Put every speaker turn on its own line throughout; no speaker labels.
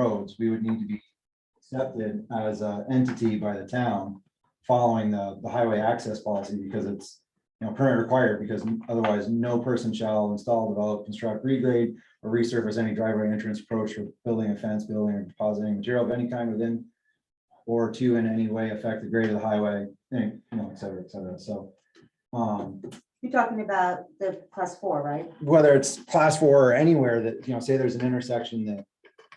roads, we would need to be accepted as an entity by the town following the highway access policy, because it's, permit required, because otherwise no person shall install, develop, construct, regrade, or resurface any driveway, entrance, approach, or building a fence, building, or depositing material of any kind within or to in any way affect the grade of the highway, et cetera, et cetera. So
You're talking about the class 4, right?
whether it's class 4 or anywhere that, say there's an intersection that,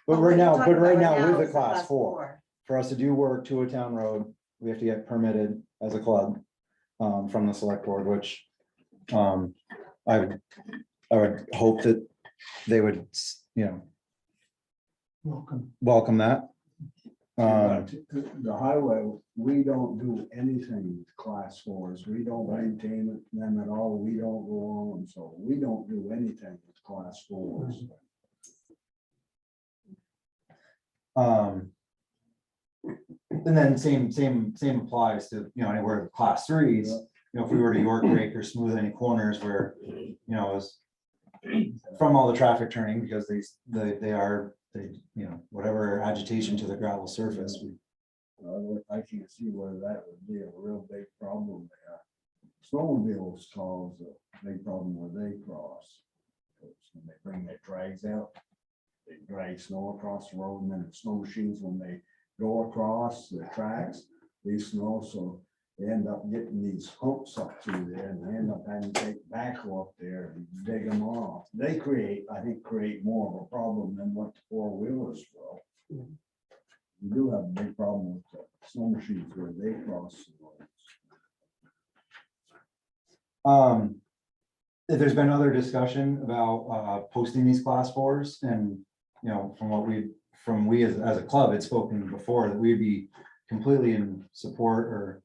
but
Oh,
right
what you're
now,
talking about
with
is
the class 4, for us to do work to a town road, we have to get permitted as a club from the select board, which I would hope that they would, welcome that.
The highway, we don't do anything with class 4s. We don't maintain them at all. We don't go on them, so we don't do anything with class 4s.
And then same applies to, anywhere class 3s, if we were to York break or smooth any corners where, is from all the traffic turning, because they are, whatever agitation to the gravel surface.
I can't see where that would be a real big problem there. Snowmobiles cause a big problem where they cross. When they bring their drags out, they drag snow across the road, and then the snow machines, when they go across the tracks, they snow, so they end up getting these humps up through there, and they end up having to take backhoe up there and dig them off. They I think create more of a problem than what the 4-wheelers will. We do have a big problem with the snow machines where they cross the roads.
There's been other discussion about posting these class 4s, and from we as a club had spoken before that we'd be completely in support, or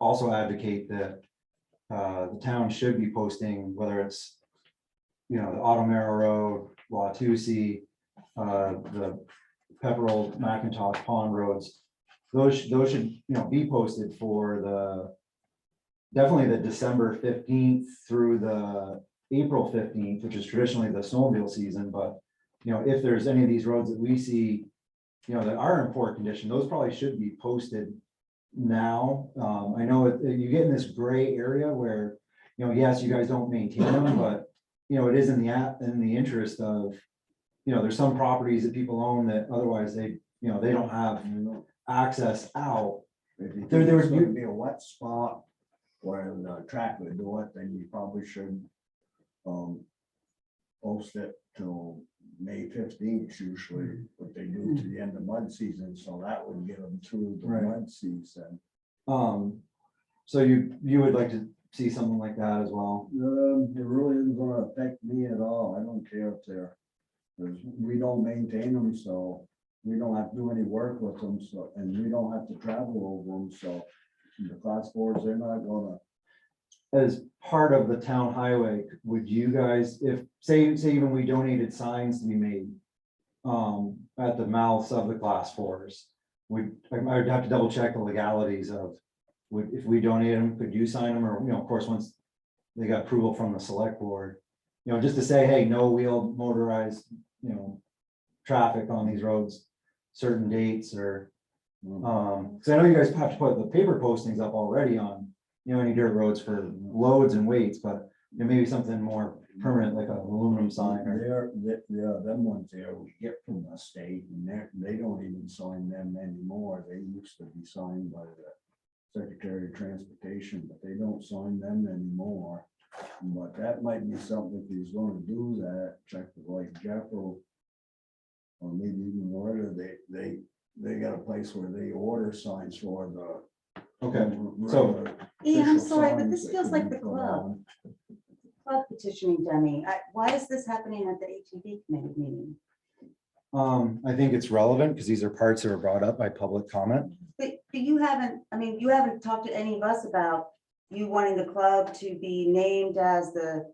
also advocate that the town should be posting, whether it's the Automero Road, Watusi, the Pepperell, McIntosh Pond roads. Those should be posted for definitely the December 15th through the April 15th, which is traditionally the snowmobile season. But if there's any of these roads that we see that are in poor condition, those probably should be posted now. I know you get in this gray area where yes, you guys don't maintain them, but it is in the interest of there's some properties that people own that otherwise they don't have access out.
If
There
there
was
was going to be a wet spot where the track would do it, then you probably should post it till May 15th, usually what they do to the end of mud season, so that would get them through the
Right.
mud season.
So you would like to see something like that as well?
It really isn't gonna affect me at all. I don't care if they're, because we don't maintain them, so we don't have to do any work with them, so, and we don't have to travel over them, so the class 4s, they're not gonna.
As part of the town highway, would you guys, if say even we donated signs to be made at the mouths of the class 4s, I would have to double check the legalities of, if we donate them, could you sign them, or of course, once they got approval from the select board, just to say, hey, no wheeled motorized traffic on these roads, certain dates, or because I know you guys have to put the paper postings up already on any dirt roads for loads and weights, but maybe something more permanent, like an aluminum sign. Or
Them ones there we get from the state, and they don't even sign them anymore. They used to be signed by the Secretary of Transportation, but they don't sign them anymore. But that might be something, if he's gonna do that, check with like Jeff or maybe even order, they got a place where they order signs for the.
Okay, so
Ian, I'm
official
sorry, but
signs
this
that
feels
can
like
be
the
put
club.
on.
Club petitioning dummy. Why is this happening at the ATV committee meeting?
I think it's relevant because these are parts that are brought up by public comment.
But you haven't, you haven't talked to any of us about you wanting the club to be named as the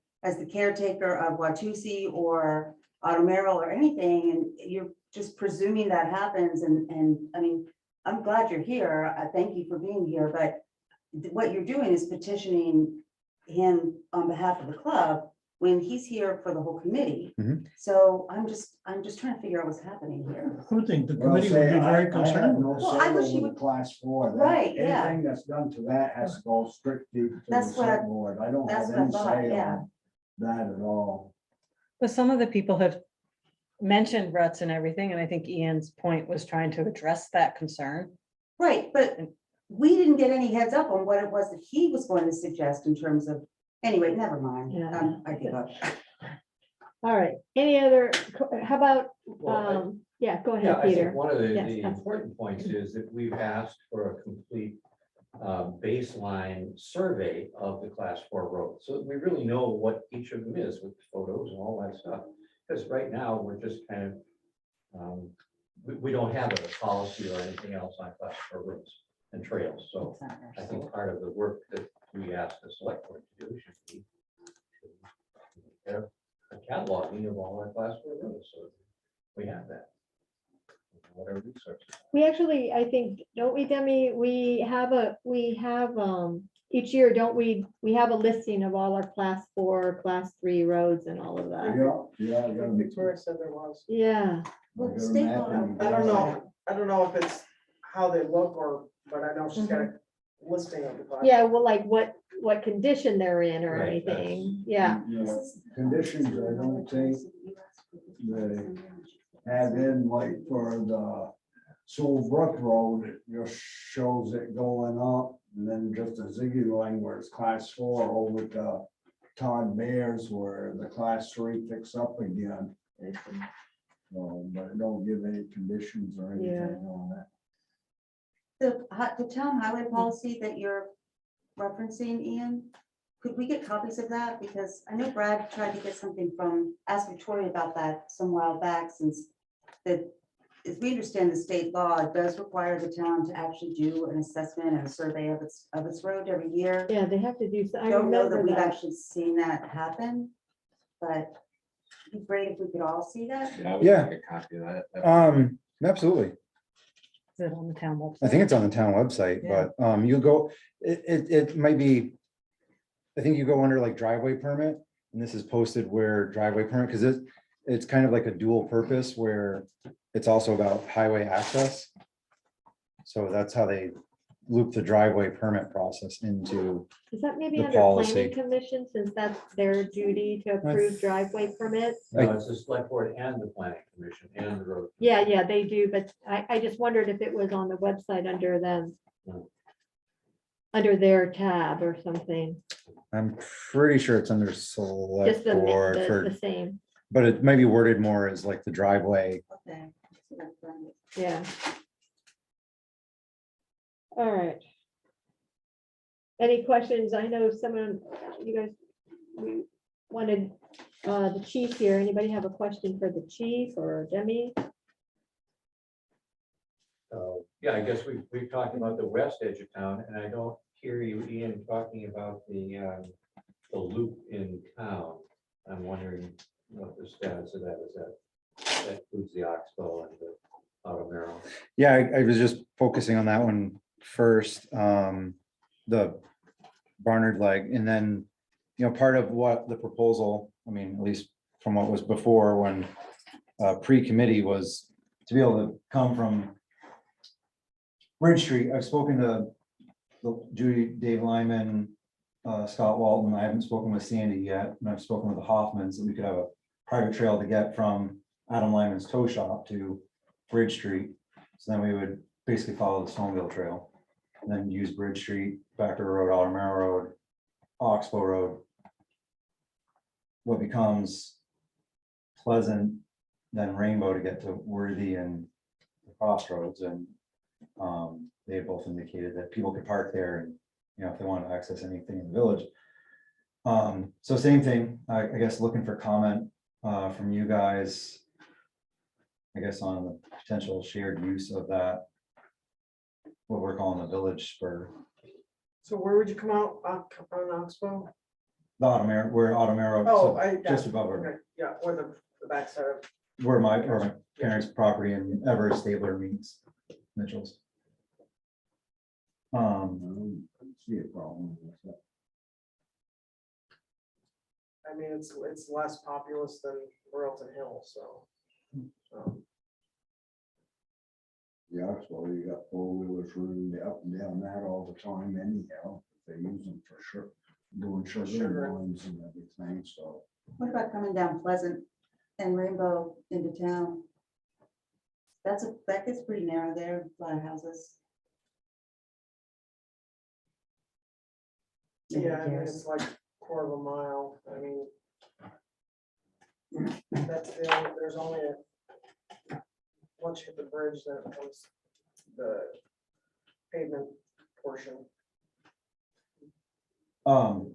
caretaker of Watusi or Automero or anything, and you're just presuming that happens. And I'm glad you're here. I thank you for being here, but what you're doing is petitioning him on behalf of the club when he's here for the whole committee.
Mhm.
So I'm just trying to figure out what's happening here.
I would think the
Well,
committee would
say,
be
I
very
have
concerned.
no
Well, I
say
wish
over
you
the
would-
class 4. That-
Right, yeah.
Anything that's done to that has to go strictly to the
That's what I-
select board. I don't
that's
have
what I
any
thought,
say
yeah.
on that at all.
But some of the people have mentioned ruts and everything, and I think Ian's point was trying to address that concern.
Right, but we didn't get any heads up on what it was that he was going to suggest in terms of, anyway, never mind.
Yeah.
I give up.
All right, any other, how about,
Well,
yeah, go
Yeah,
ahead,
I think
Peter.
one of the
Yes,
the
Councilman.
important points is that we've asked for a complete baseline survey of the class 4 roads. So that we really know what each of them is with photos and all that stuff. Because right now, we're just kind of, we don't have a policy or anything else on class 4 roads and trails. So I think part of the work that we asked the select board to do should be to have a cataloging of all our class 4 roads. So we have that. Whatever resources.
We actually, I think, don't we, Demi, we have, each year, don't we have a listing of all our class 4, class 3 roads and all of that.
Yeah, I got
Victoria said there was.
Yeah,
Well,
got a
state
map
law-
and-
I don't know if it's how they look or, but I know she's got a listing of the class.
yeah, well, like what condition they're in or
Right,
anything, yeah.
Conditions, I don't think they have in like for the Sewell Brook Road, it just shows it going up. And then just a ziggy line where it's class 4 over to Todd Bears where the class 3 picks up again. But it don't give any conditions or anything
Yeah.
on that.
The town highway policy that you're referencing, Ian, could we get copies of that? Because I know Brad tried to get something from, ask Victoria about that some while back, since that, as we understand the state law, it does require the town to actually do an assessment and a survey of its road every year.
Yeah, they have to do, I
Don't know that
remember
we've
that.
actually seen that happen, but it'd be great if we could all see that.
Yeah.
A copy of that.
Absolutely.
Is it on the town website?
I think it's on the town website,
Yeah.
but you go, it might be, I think you go under like driveway permit, and this is posted where driveway permit, because it's kind of like a dual purpose where it's also about highway access. So that's how they loop the driveway permit process into,
Is that maybe
the
under
policy.
planning commission, since that's their duty to approve driveway permits?
No, it's the select board and the planning commission and the road.
Yeah, they do, but I just wondered if it was on the website under them.
No.
Under their tab or something,
I'm pretty sure it's under
just
select
the,
board
the
for,
same,
but it may be worded more as like the driveway.
Okay. So that's fine.
yeah. All right. Any questions? I know someone, you guys, we wanted the chief here. Anybody have a question for the chief or Demi?
Yeah, I guess we've talked about the west edge of town, and I don't hear you, Ian, talking about the loop in town. I'm wondering what the status of that is. That includes the Oxbow and the Automero.
Yeah, I was just focusing on that one first, the Barnard leg, and then, part of what the proposal, I mean, at least from what was before, when pre-committee was to be able to come from Bridge Street. I've spoken to Judy, Dave Lyman, Scott Walton. I haven't spoken with Sandy yet, and I've spoken with the Hoffmans, that we could have a private trail to get from Adam Lyman's tow shop to Bridge Street. So then we would basically follow the snowmobile trail, and then use Bridge Street, Backer Road, Automero Road, Oxbow Road. What becomes Pleasant, then Rainbow to get to Worthy and the Crossroads, and they both indicated that people could park there, and if they want to access anything in the village. So same thing, I guess, looking for comment from you guys, I guess, on the potential shared use of that, what we're calling the village spur.
So where would you come out on Oxbow?
The Automero, where Automero,
Oh,
so just above
okay,
where,
yeah, or the backside of,
where my parents' property and Everett Stabler meets Mitchell's.
I don't see a problem with that.
I mean, it's less populous than Royalton Hill, so.
Yeah, so you got four-wheelers running up and down that all the time anyhow. They use them for sure, doing sugar
Sugar.
mines and everything, so.
What about coming down Pleasant and Rainbow into town? That gets pretty narrow there, a lot of houses. Nobody
Yeah, I mean,
cares.
it's like quarter of a mile, I mean. That's there's only once you hit the bridge, then it comes the pavement portion down.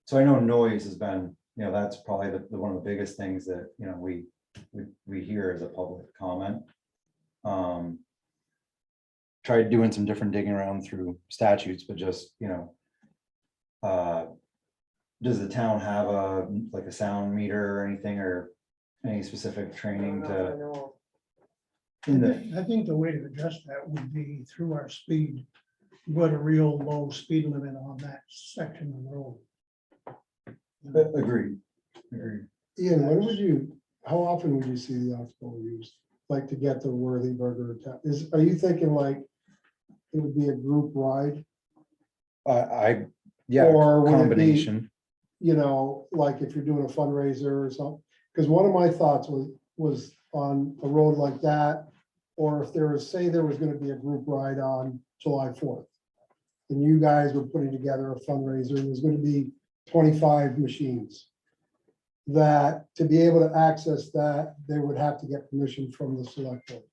So I know noise has been, that's probably one of the biggest things that, we hear as a public comment. Tried doing some different digging around through statutes, but just, does the town have like a sound meter or anything, or any specific training
Not that I
to?
know
In the,
I think the way to address that would be through our speed, put a real low speed limit on that section of road.
agreed, agreed.
Ian, when would you, how often would you see the oxbow used? Like to get to Worthy Burger? Are you thinking like it would be a group ride?
Yeah,
Or would it be-
combination.
Like if you're doing a fundraiser or something? Because one of my thoughts was on a road like that, or if there was, say there was gonna be a group ride on July 4th. And you guys were putting together a fundraiser, and there's gonna be 25 machines. That to be able to access that, they would have to get permission from the select board.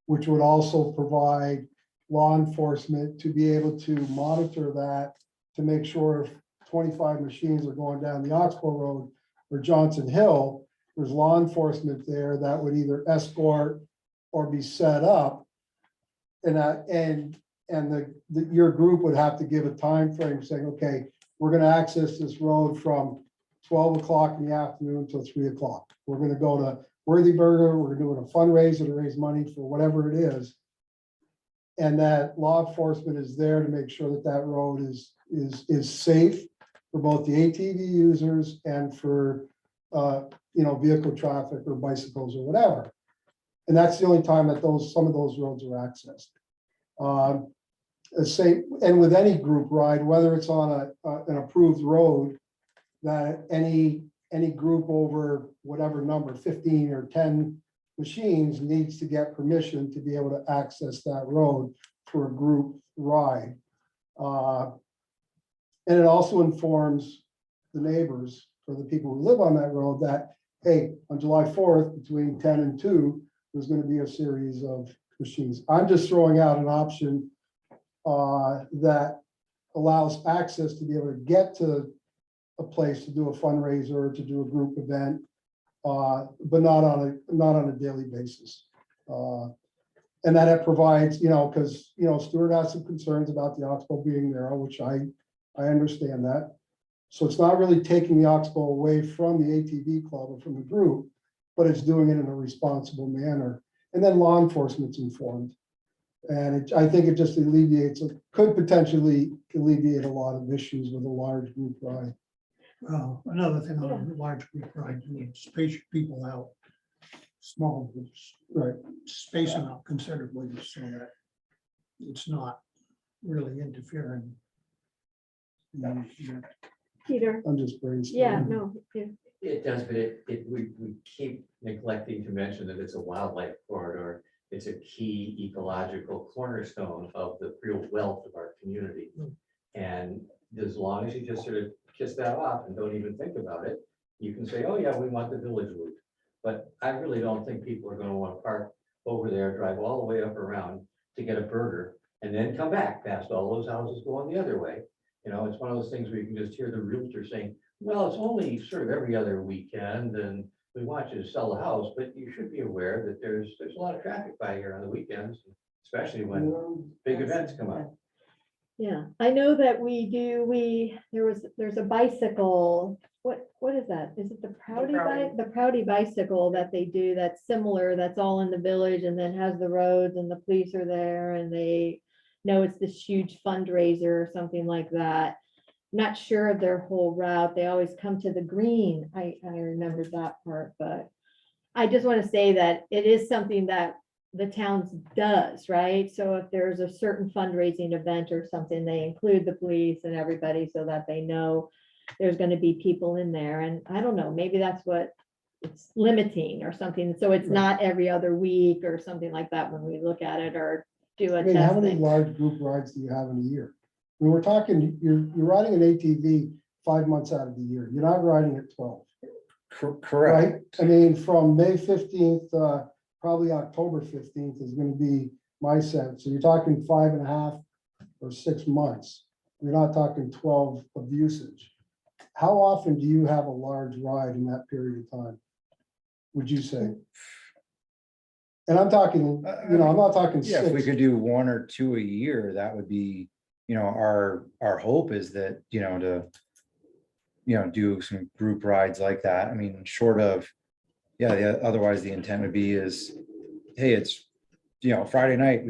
Which would also provide law enforcement to be able to monitor that, to make sure if 25 machines are going down the Oxbow Road or Johnson Hill, there's law enforcement there that would either escort or be set up. And your group would have to give a time frame saying, okay, we're gonna access this road from 12 o'clock in the afternoon until 3 o'clock. We're gonna go to Worthy Burger, we're doing a fundraiser to raise money for whatever it is. And that law enforcement is there to make sure that that road is safe for both the ATV users and for, vehicle traffic or bicycles or whatever. And that's the only time that some of those roads are accessed. And with any group ride, whether it's on an approved road, that any group over whatever number, 15 or 10 machines needs to get permission to be able to access that road for a group ride. And it also informs the neighbors or the people who live on that road that, hey, on July 4th, between 10 and 2, there's going to be a series of machines. I'm just throwing out an option that allows access to be able to get to a place to do a fundraiser, to do a group event, but not on a daily basis. And that it provides, because, Stuart has some concerns about the Oxbow being narrow, which I understand that. So it's not really taking the Oxbow away from the ATV club or from the group, but it's doing it in a responsible manner. And then law enforcement's informed. And I think it just could potentially alleviate a lot of issues with a large group ride.
Well, another thing on a large group ride, you need to space your people out. Small groups,
Right.
space them out considerably so that it's not really interfering.
Peter,
I'm just brainstorming.
yeah, no, yeah,
It does, but we keep neglecting to mention that it's a wildlife corridor. It's a key ecological cornerstone of the real wealth of our community. And as long as you just sort of kiss that off and don't even think about it, you can say, oh yeah, we want the village loop. But I really don't think people are gonna want to park over there, drive all the way up around to get a burger and then come back past all those houses going the other way. It's one of those things where you can just hear the realtor saying, well, it's only sort of every other weekend and we want you to sell the house, but you should be aware that there's a lot of traffic by here on the weekends, especially when big events come up.
yeah. I know that there's a bicycle, what is that? Is it the Proudy
Proudy.
The Proudy bicycle that they do that's similar, that's all in the village and then has the roads and the police are there and they know it's this huge fundraiser or something like that. not sure of their whole route. They always come to the green. I remember that part, but I just want to say that it is something that the towns does, right? So if there's a certain fundraising event or something, they include the police and everybody so that they know there's going to be people in there. And I don't know, maybe that's what it's limiting or something. So it's not every other week or something like that when we look at it or do a
I mean, how many
testing.
large group rides do you have in a year? When we're talking, you're riding an ATV 5 months out of the year. You're not riding it 12.
Correct.
Right? I mean, from May 15th, probably October 15th is gonna be my sense. So you're talking 5.5 or 6 months. You're not talking 12 of usage. How often do you have a large ride in that period of time? Would you say? And I'm talking, I'm not talking
Yeah, if we
6.
could do 1 or 2 a year, that would be, our hope is that, to, do some group rides like that. I mean, short of, otherwise the intent would be is, hey, it's, Friday night,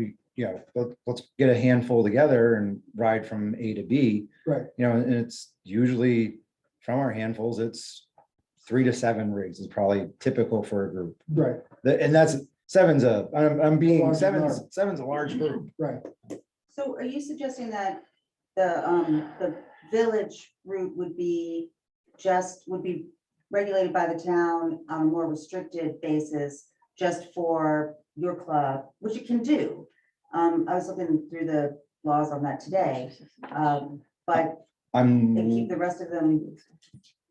let's get a handful together and ride from A to B.
Right.
And it's usually from our handfuls, it's 3 to 7 rigs is probably typical for a group.
Right,
And that's I'm being
Large
seven's a large group.
right.
So are you suggesting that the village route would be regulated by the town on a more restricted basis just for your club, which it can do? I was looking through the laws on that today, but and keep the rest of them.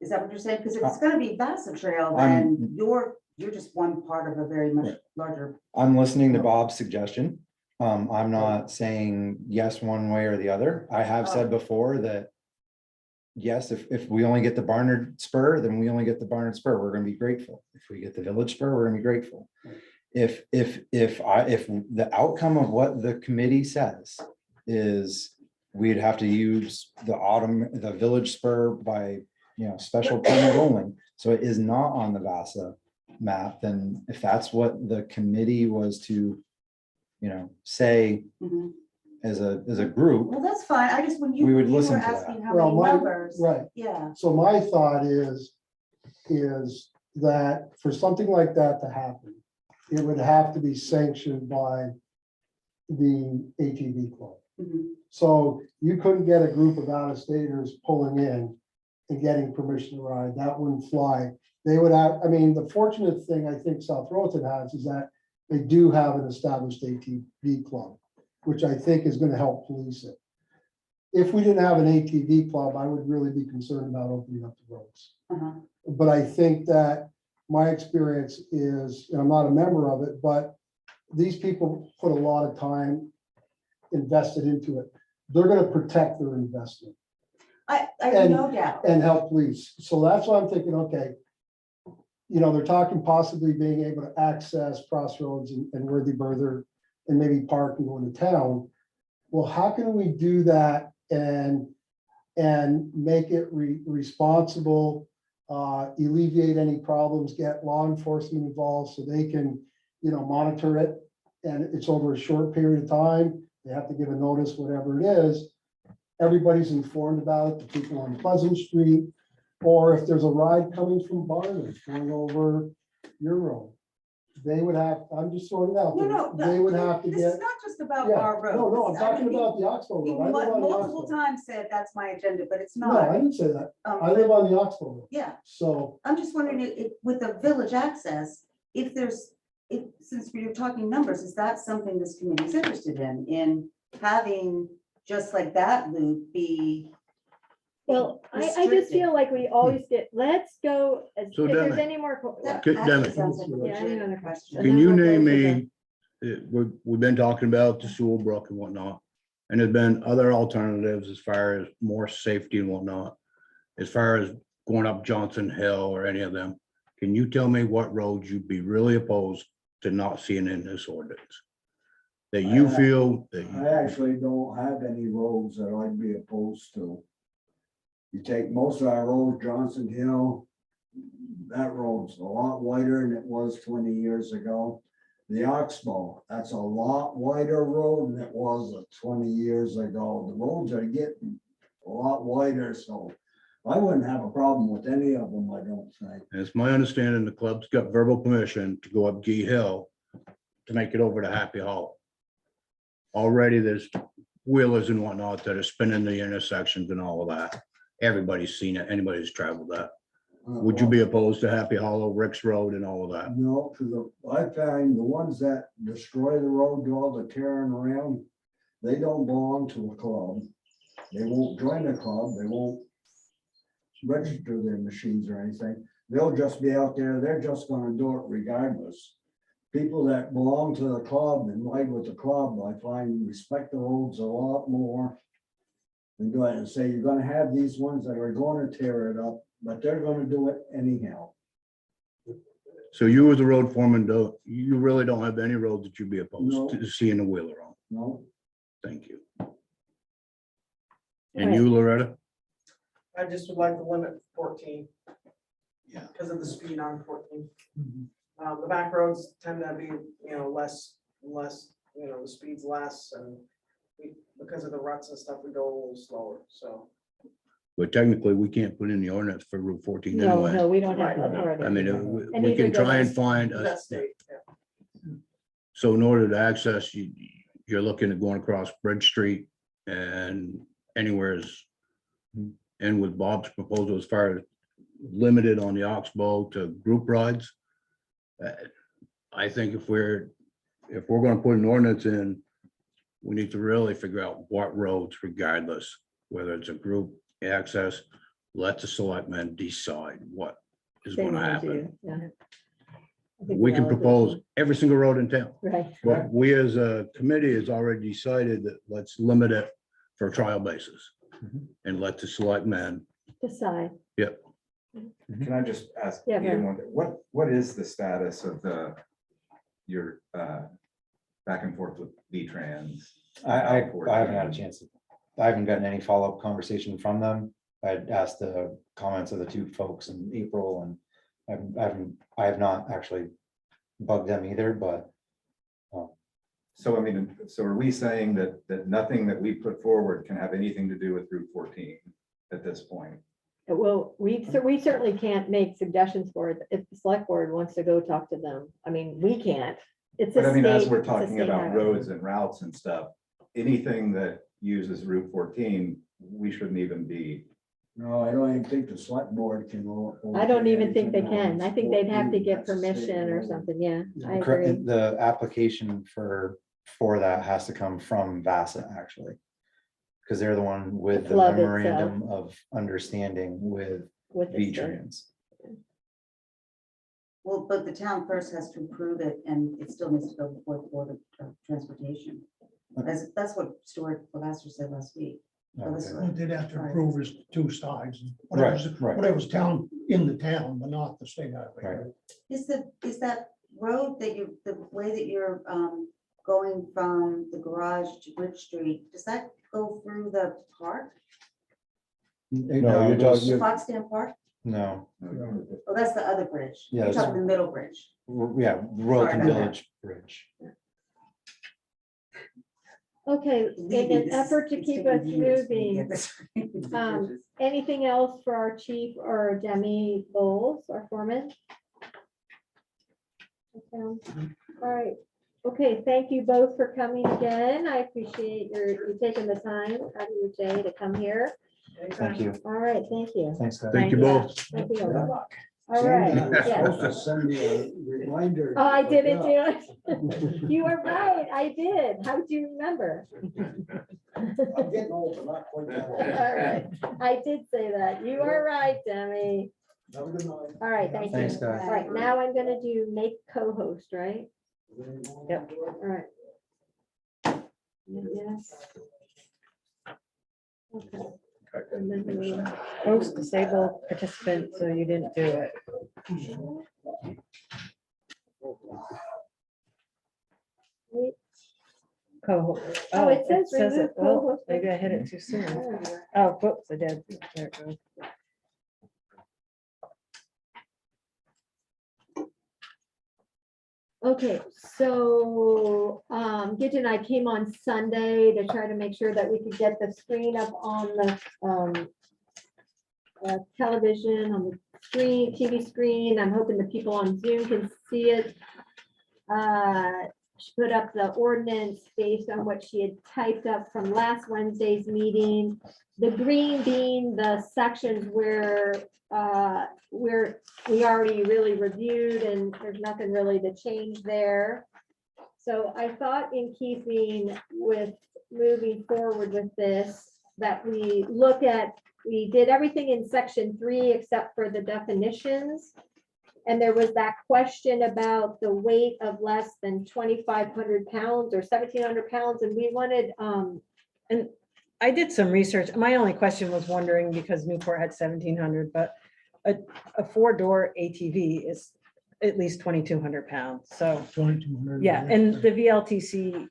Is that what you're saying? Because if it's gonna be Vassar Trail, then you're just one part of a very much larger.
I'm listening to Bob's suggestion. I'm not saying yes one way or the other. I have said before that yes, if we only get the Barnard Spur, then we only get the Barnard Spur. We're gonna be grateful. If we get the Village Spur, we're gonna be grateful. If the outcome of what the committee says is we'd have to use the Village Spur by, special permit only. So it is not on the VASA map, then if that's what the committee was to, say
Mhm.
as a group,
Well, that's fine. I just, when you
We would
you were
listen to that.
asking how
Well,
many
my-
numbers.
right.
Yeah.
So my thought is that for something like that to happen, it would have to be sanctioned by the ATV club.
Mhm.
So you couldn't get a group of out-of-staters pulling in and getting permission to ride. That wouldn't fly. They would have, I mean, the fortunate thing I think South Royalton has is that they do have an established ATV club, which I think is gonna help police it. If we didn't have an ATV club, I would really be concerned about opening up the roads.
Uh-huh.
But I think that my experience is, and I'm not a member of it, but these people put a lot of time invested into it. They're gonna protect their investment
I have no doubt.
and help police. So that's why I'm thinking, okay, they're talking possibly being able to access Crossroads and Worthy Burther and maybe park and go into town. Well, how can we do that and make it responsible, alleviate any problems, get law enforcement involved so they can, monitor it. And it's over a short period of time. They have to give a notice, whatever it is. Everybody's informed about it, the people on Pleasant Street, or if there's a ride coming from Barnard going over your road. They would have, I'm just throwing it out
No,
there, they would have to
this is
get.
not just about
Yeah,
our road.
no, I'm
This is- I
talking
mean,
about the Oxbow
he
Road. I live on the
multiple
Oxbow.
times said that's my agenda, but it's
No, I
not.
didn't say that. I
But
live on the Oxbow Road.
yeah,
So,
I'm just wondering if with the village access, since we're talking numbers, is that something this committee is interested in having just like that loop be?
Well, I just
restricted?
feel like we always get, let's go, if
So
there's
Demi,
any more.
That
Good,
actually
Dennis.
sounds like a
Yeah, any other
legitimate question.
And
can
then
you
we'll go
name
to
me, we've been talking about the Sewell Brook and whatnot, and there's been other alternatives as far as more safety and whatnot, as far as going up Johnson Hill or any of them. Can you tell me what roads you'd be really opposed to not seeing in this ordinance? That you feel that
I actually don't have any roads that I'd be opposed to. You take most of our roads, Johnson Hill, that road's a lot wider than it was 20 years ago. The Oxbow, that's a lot wider road than it was 20 years ago. The roads are getting a lot wider, so I wouldn't have a problem with any of them, I don't think.
And it's my understanding the club's got verbal permission to go up Gee Hill to make it over to Happy Hollow. Already there's wheelers and whatnot that are spinning the intersections and all of that. Everybody's seen it, anybody's traveled that. Would you be opposed to Happy Hollow, Rick's Road and all of that?
No, because I find the ones that destroy the road, do all the tearing around, they don't belong to a club. They won't join a club, they won't register their machines or anything. They'll just be out there, they're just gonna do it regardless. People that belong to the club and ride with the club, I find respect the roads a lot more. And go ahead and say, you're gonna have these ones that are gonna tear it up, but they're gonna do it anyhow.
So you as a road foreman, you really don't have any roads that you'd be
No.
opposed to seeing a wheeler on?
No,
Thank you. And you, Loretta?
I just would like to limit 14.
Yeah.
Because of the speed on 14.
Mhm.
The back roads tend to be, less, the speed's less and because of the ruts and stuff, we go a little slower, so.
But technically, we can't put in the ordinance for Route 14
No,
anyway.
we don't have
Right.
that already.
I mean,
And
we
neither
can try
does-
and find
That
a,
state, yeah.
so in order to access, you're looking at going across Bridge Street and anywhere's. And with Bob's proposal as far as limited on the Oxbow to group rides. I think if we're gonna put an ordinance in, we need to really figure out what roads regardless, whether it's a group access, let the selectmen decide what is
Same
gonna
as
happen.
you, yeah. I think
We can
all agree.
propose every single road in town,
Right,
but we as a committee has already decided that let's limit it for a trial basis.
Mhm.
And let the selectmen,
decide.
Can I just ask,
Yeah,
Ian,
Brad.
what is the status of your back and forth with V-Trans?
I haven't had a chance. I haven't gotten any follow-up conversation from them. I'd asked the comments of the two folks in April and I have not actually bugged them either, but
So I mean, so are we saying that nothing that we put forward can have anything to do with Route 14 at this point?
Well, we certainly can't make suggestions for it if the select board wants to go talk to them. I mean, we can't. It's a
But I mean, as
state-
we're
it's a
talking
state
about
highway.
roads and routes and stuff, anything that uses Route 14, we shouldn't even be.
no, I don't even think the select board can.
I don't even think they can. I think they'd have to get
That's a state
permission or
road.
something, yeah. I
correct,
agree.
the application for that has to come from VASA actually. Because they're the one with the
Club
memorandum of understanding with
With the state.
V-Trans.
Well, but the town first has to approve it and it still needs to go before the Board of Transportation. That's what Stuart Lavaster said last week.
Okay.
What they'd have to approve is two sides,
Right,
whatever's,
right.
whatever's town, in the town, but not the state highway.
Right.
Is that road that the way that you're going from the garage to Bridge Street, does that go through the park?
No,
you're talking-
The Foxton Park?
no,
Oh, that's the other bridge.
Yeah,
You're
that's-
talking the middle bridge.
yeah, Royalton
Sorry about
Village Bridge.
Okay, in an effort to keep us moving, anything else for our chief or Demi Bowles, our foreman? Okay, all right. Okay, thank you both for coming again. I appreciate you taking the time out of your day to come here.
Thank you.
All right, thank you.
Thanks, guys.
thank you both.
Thank you.
Yeah.
All
Sandy,
right,
I was
yes.
supposed to send you a reminder.
Oh, I did it
Yeah.
too. You are right, I did. How do you remember?
I'm getting old, but not quite that
All
old.
right, I did say that. You are right, Demi.
Have a good night.
All right, thank you.
Thanks, guys.
All right, now I'm gonna do make co-host, right? Yep. All right. Yes. Okay. And then we-
Host disabled participant, so you didn't do it.
Wait,
Co-host.
Oh, it says remove
it. Well,
co-host.
maybe I hit it too soon.
oh,
Oh, whoops, I did. There it goes.
Okay, so Gidget and I came on Sunday to try to make sure that we could get the screen up on the television, on the screen, TV screen. I'm hoping the people on Zoom can see it. She put up the ordinance based on what she had typed up from last Wednesday's meeting. The green being the sections where we already really reviewed and there's nothing really to change there. So I thought in keeping with moving forward with this, that we we did everything in section 3 except for the definitions. And there was that question about the weight of less than 2,500 pounds or 1,700 pounds. And we wanted,
And I did some research. My only question was wondering, because Newport had 1,700, but a 4-door ATV is at least 2,200 pounds. So,
2,200.
yeah, and the VLTC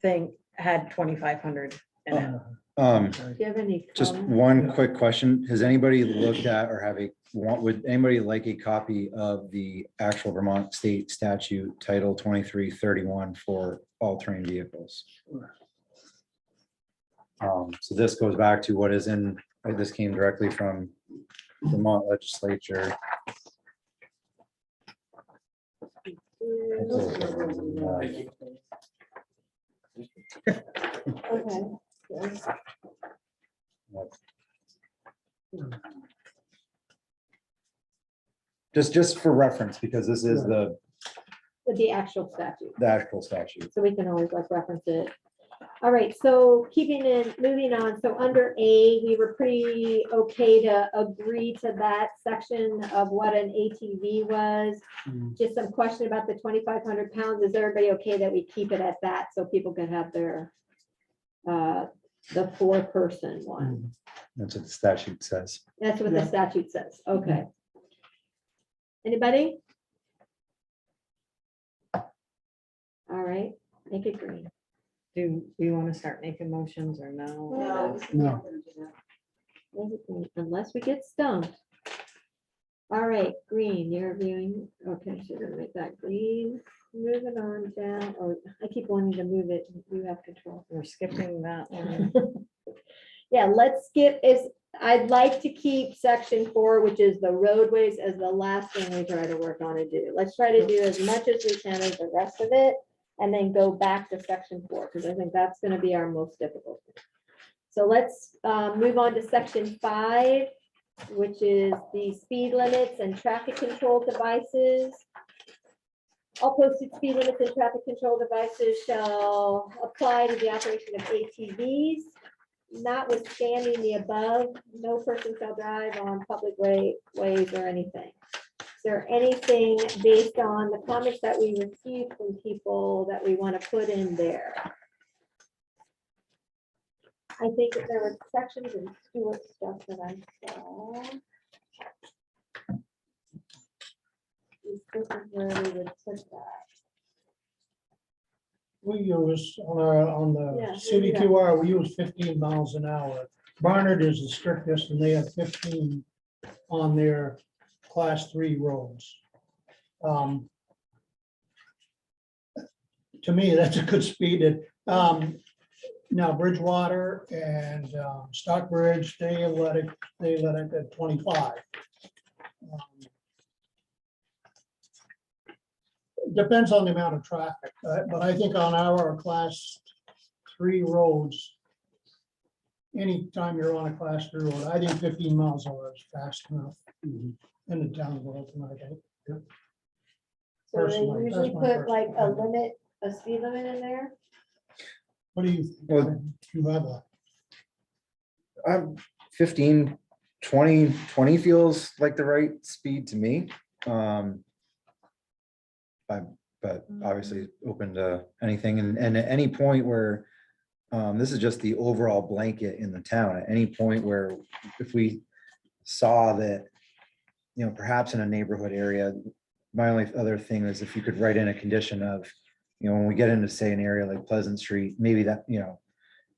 thing had 2,500 in it.
do you have any?
Just
comments?
one quick question. Has anybody looked at or would anybody like a copy of the actual Vermont State Statute Title 2331 for all-terrain vehicles? So this goes back to what is in, this came directly from Vermont legislature.
Okay.
Just for reference, because this is
With the actual statute.
the actual statute.
So we can always like reference it. All right, so moving on, so under A, we were pretty okay to agree to that section of what an ATV was. Just some question about the 2,500 pounds. Is everybody okay that we keep it at that so people can have their, the 4-person one?
That's what the statute says.
That's what the statute says. Okay. Anybody? All right, make it green.
Do we want to start making motions or no?
No.
No.
Make it green, unless we get stumped. All right, green, you're viewing, okay, so we're gonna make that green. Moving on down, oh, I keep wanting to move it, you have control.
We're skipping that one.
Yeah, let's skip I'd like to keep section 4, which is the roadways, as the last thing we try to work on and do. Let's try to do as much as we can as the rest of it, and then go back to section 4, because I think that's gonna be our most difficult. So let's move on to section 5, which is the speed limits and traffic control devices. All posted speed limits and traffic control devices shall apply to the operation of ATVs. Notwithstanding the above, no person shall drive on public ways or anything. Is there anything based on the comments that we received from people that we want to put in there? I think that there were sections in Stewart stuff that I saw. This is where we would put that.
We use on
Yeah,
the city
yeah.
QR, we use 15 miles an hour. Barnard is the strictest and they have 15 on their class 3 roads. To me, that's a good speed. Now Bridgewater and Stockbridge, they let it at 25. Depends on the amount of traffic, but I think on our class 3 roads, anytime you're on a class 3 road, I think 15 miles an hour is fast enough in the town of Wilton, I think.
So they
Personally,
usually
that's my
put like a
personal opinion.
limit, a speed limit in there.
What do you,
Well-
think? You have a,
15, 20 feels like the right speed to me. But obviously open to anything and at any point where this is just the overall blanket in the town, at any point where if we saw that, you know, perhaps in a neighborhood area, my only other thing is if you could write in a condition of, you know, when we get into, say, an area like Pleasant Street, maybe that, you know,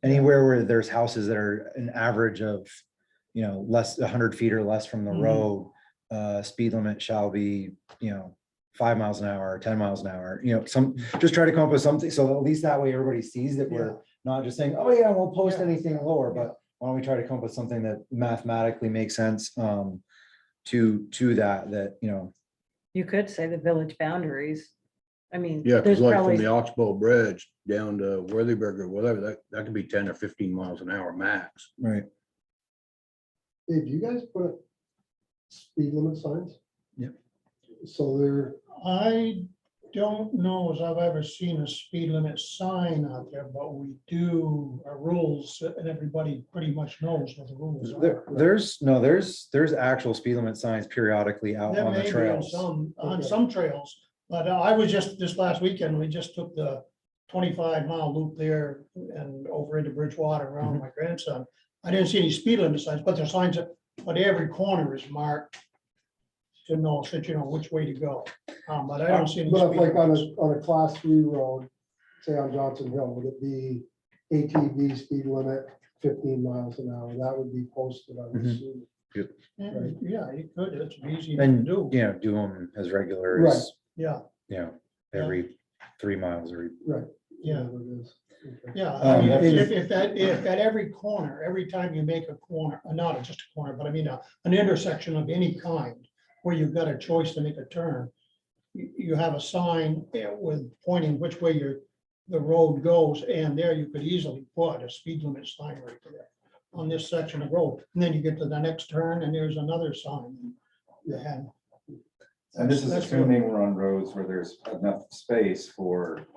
anywhere where there's houses that are an average of, you know, less 100 feet or less from the road, speed limit shall be, you know, 5 miles an hour, or 10 miles an hour, just try to come up with something, so at least that way everybody sees that we're not just saying, oh yeah, we'll post
Yeah.
anything lower, but why don't we try to come up with something that mathematically makes sense, to that,
You could say the village boundaries. I mean.
Yeah,
there's
because like from
probably-
the Oxbow Bridge down to Worthyburg or whatever, that could be 10 or 15 miles an hour max.
right?
Hey, do you guys put up speed limit signs?
Yep.
So they're,
I don't know as I've ever seen a speed limit sign out there, but we do our rules and everybody pretty much knows what the rules are.
There's actual speed limit signs periodically out
There
on the
may be
trails.
on
Okay.
some trails, but I was just, this last weekend, we just took the 25-mile loop there and over into Bridgewater around
Mm-hmm.
my grandson. I didn't see any speed limit signs, but there's signs, but every corner is marked to know, so that you know which way to go. But I don't see any.
but
speed
like
limits.
on a class 3 road, say on Johnson Hill, would it be ATV speed limit 15 miles an hour? That would be posted, I would
Mhm.
assume.
Yeah, you could, it's easy to
And,
do,
do them as regular
Right.
as,
yeah,
every 3 miles or.
Right.
Yeah.
Whatever it is. Okay.
yeah. I mean,
is-
if at every corner, every time you make a corner, not just a corner, but I mean, an intersection of any kind, where you've got a choice to make a turn, you have a sign with pointing which way the road goes, and there you could easily put a speed limit sign right there on this section of road, and then you get to the next turn, and there's another sign. And
And this is
That's good.
assuming we're on roads where there's enough space for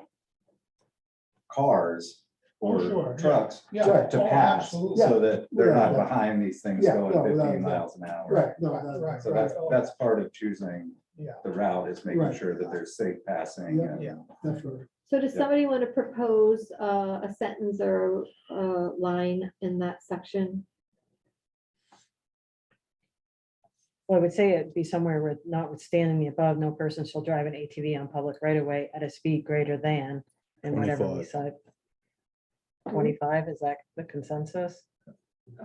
cars
Oh,
or
sure, yeah.
trucks
Yeah,
to
oh,
pass,
absolutely.
so that they're not
Yeah.
behind these things
Yeah,
going
no, without
15
a doubt.
miles an hour.
Right, no,
Right.
So that's part of choosing
Yeah.
the route, is making
Right.
sure that there's safe passing.
Yeah.
and-
Yeah.
definitely.
So does
Yeah.
somebody want to propose a sentence or a line in that section?
Well, I would say it'd be somewhere with notwithstanding the above, no person shall drive an ATV on public right of way at a speed greater than, and whatever we
25.
said. 25, is that the consensus?
I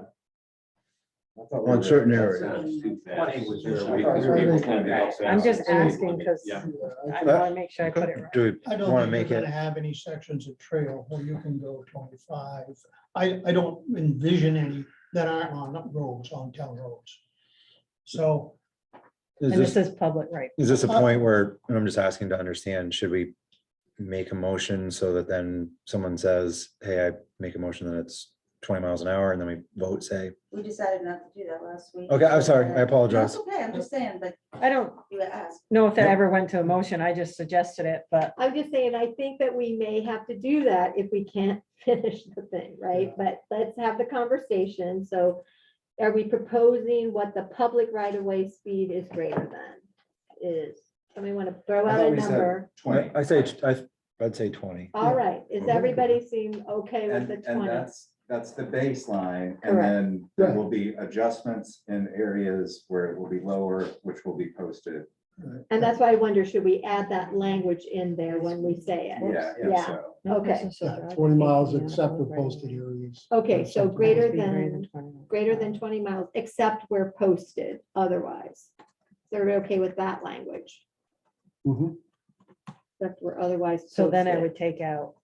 thought we
On
were-
certain
that
areas.
sounds too fast.
20 was your-
We were gonna be outside.
I'm just asking because
Yeah.
I want to make sure I put it right.
Do
I
we
don't
want to
think
make
you're
it,
gonna have any sections of trail where you can go 25. I don't envision any that aren't on roads, on town roads. So,
is
And this
this,
is public, right?
is this a point where, and I'm just asking to understand, should we make a motion so that then someone says, hey, I make a motion that it's 20 miles an hour, and then we vote, say,
We decided not to do that last week.
okay, I'm sorry, I
No,
apologize.
it's okay, I'm just saying, but
I don't
you asked.
know if that ever went to a motion. I just suggested it, but
I'm just saying, I think that we may have to do that if we can't finish the thing, right? But let's have the conversation. So are we proposing what the public right of way speed is greater than? Is, somebody want to throw
I
out
thought
a
we said
number?
20.
I'd say 20.
All right, is everybody seem okay with
And,
the
and
20?
that's the baseline,
Correct.
and then there will be adjustments in areas where it will be lower, which will be posted.
And that's why I wonder, should we add that language in there when we say it?
Yeah,
Yeah.
yeah, so.
no
Okay.
person shall drive
20
an
miles
ATV on
except for
public right of
posted
way
areas.
Okay, so
Something.
greater
speed
than
20 miles.
greater than 20 miles, except where posted otherwise. So are we okay with that language?
Mhm.
Except where otherwise.
So then I
posted.
would take out,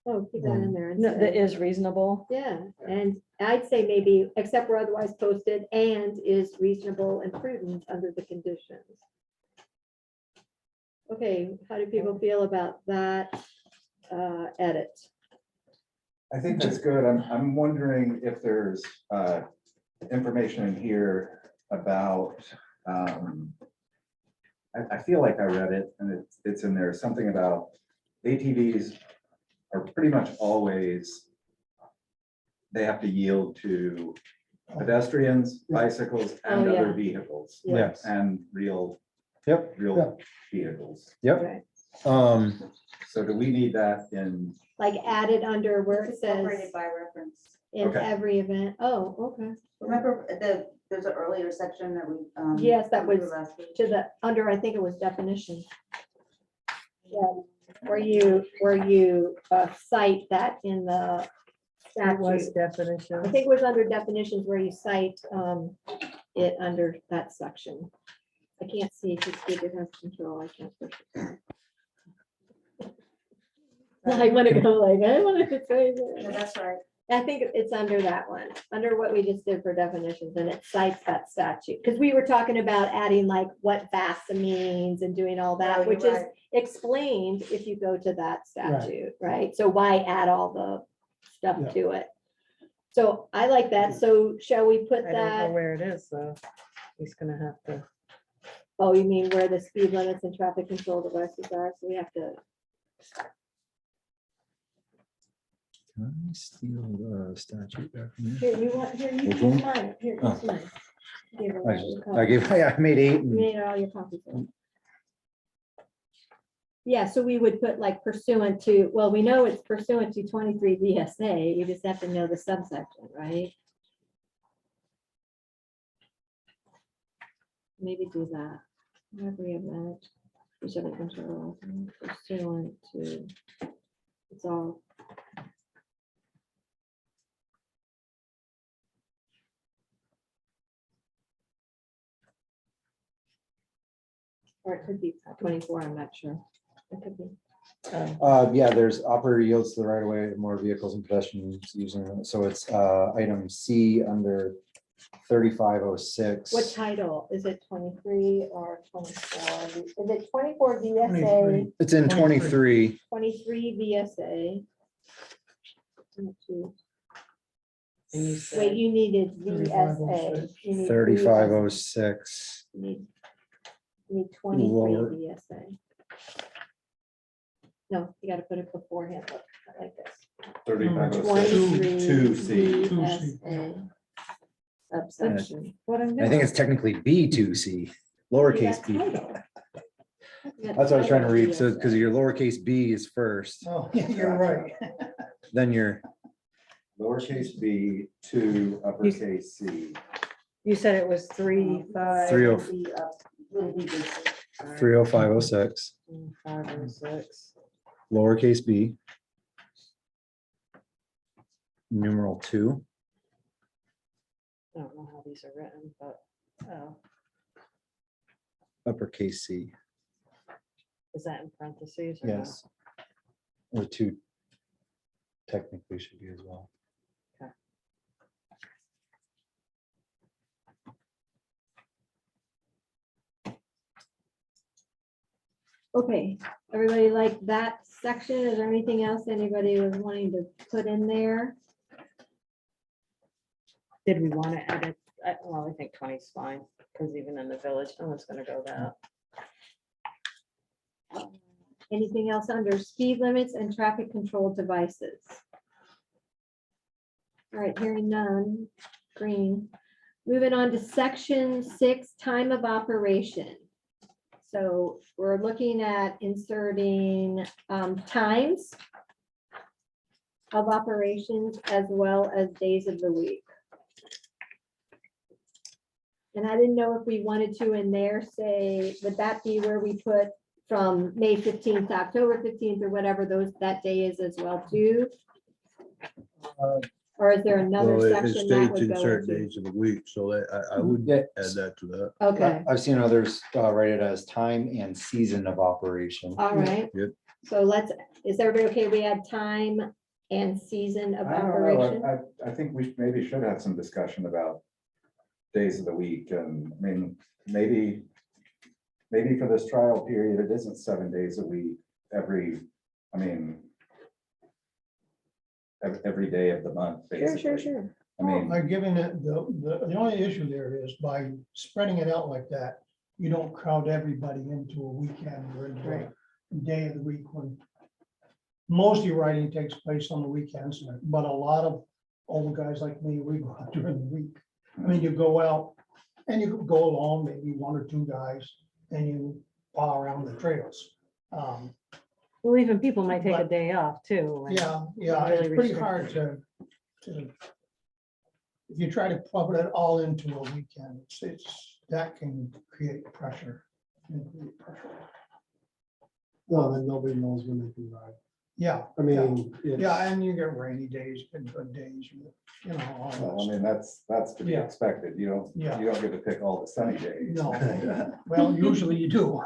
Oh, keep that in there. and
no,
say-
that is reasonable.
Yeah, and I'd say maybe except where otherwise posted and is reasonable and prudent under the conditions. Okay, how do people feel about that edit?
I think that's good. I'm wondering if there's information in here about, I feel like I read it and it's in there, something about ATVs are pretty much always, they have to yield to pedestrians, bicycles, and
Oh, yeah.
other vehicles.
Yes.
And real
Yep,
vehicles.
yep.
Right.
So do we need that in?
Like added under where it
It's
says
incorporated by reference.
in
Okay.
every event. Oh, okay.
Remember there's an earlier section that we.
Yes, that
went
was
through last week.
To the, under, I think it was definitions. Yeah, where you cite that in the
That was
statute. I
definition.
think it was under definitions where you cite it under that section. I can't see if it's speaker has control, I can't push it. I want to go like, I want to say
No,
that.
that's right.
I think it's under that one, under what we just did for definitions, and it cites that statute, because we were talking about adding like what VASA means and doing all
No,
that,
you're
which is
right.
explained if you go to that statute, right? So why add all the stuff
Yeah.
to it? So I like that, so shall we put
I don't know
that,
where it is, though. He's gonna have to.
oh, you mean where the speed limits and traffic control devices are, so we have to,
Can I steal the statute there from you?
here, you want, here, you
Which
can
one?
mine, here,
Oh.
it's mine. Give her
I
all your
just-
copies.
I gave, I made 8
You
and
made all your copies. Yeah, so we would put like pursuant to, well, we know it's pursuant to 23 VSA, you just have to know the subsection, right? Maybe do that. Every event, which other control, pursuant to, it's all. Or it could be 24, I'm not sure. It could be.
yeah, there's operator yields to the right of way, more vehicles and pedestrians using it. So it's item C under 3506.
What title? Is it 23 or 24? Is it 24 VSA,
23.
It's in 23.
23 VSA?
And you
Wait,
said,
you needed
3506.
VSA. You need
3506.
You need 23
Lower.
VSA. No, you gotta put it beforehand, look, like this.
3506.
23
2C.
VSA. Subsection.
what I'm
I
doing.
think it's technically B2C, lowercase b.
You got title.
That's what I was trying to read. So,
VSA.
because your lowercase b is first,
Oh, yeah, you're right.
then your,
Lowercase b to uppercase c.
You said it was 3, 5.
30
Little B basic.
30506,
506.
lowercase b. Numeral 2.
I don't know how these are written, but, oh,
Uppercase C,
is that in parentheses? or no?
yes. Or 2 technically should be as well.
Okay, everybody like that section? Is there anything else anybody was wanting to put in there?
Did we want to edit? Well, I think 20 is fine, because even in the village, no one's gonna go that.
Anything else under speed limits and traffic control devices? All right, hearing none, green. Moving on to section 6, time of operation. So we're looking at inserting times of operations as well as days of the week. And I didn't know if we wanted to in there say, would that be where we put from May 15th to October 15th or whatever that day is as well too? Or is there another
Well, it
section that
states
would
in
go
certain
into?
days of the week, so that I would
Yeah.
add that to that.
Okay,
I've seen others write it as time and season of operation.
all right.
Yep.
So is everybody okay? We add time and season of
I don't know,
operation?
I think we maybe should have some discussion about days of the week, and I mean, maybe for this trial period, it isn't 7 days a week, every day of the month,
Sure,
basically.
sure, sure.
I mean,
By giving it, the only issue there is by spreading it out like that, you don't crowd everybody into a weekend or into a day of the week when most of your riding takes place on the weekends, but a lot of old guys like me, we go out during the week. I mean, you go out and you go along, maybe 1 or 2 guys, and you paw around the trails.
Well, even people might take a
But-
day off too. and-
Yeah,
really
it's pretty
restrict
hard to. If you try to put it all into a weekend, that can create pressure.
No, then nobody knows when they can ride.
Yeah.
I mean, it's-
Yeah, and you get rainy days and good days, you know. all that
Well, I
stuff.
mean, that's to be
Yeah.
expected. You
Yeah.
don't get to pick all the sunny days.
No, well, usually you do.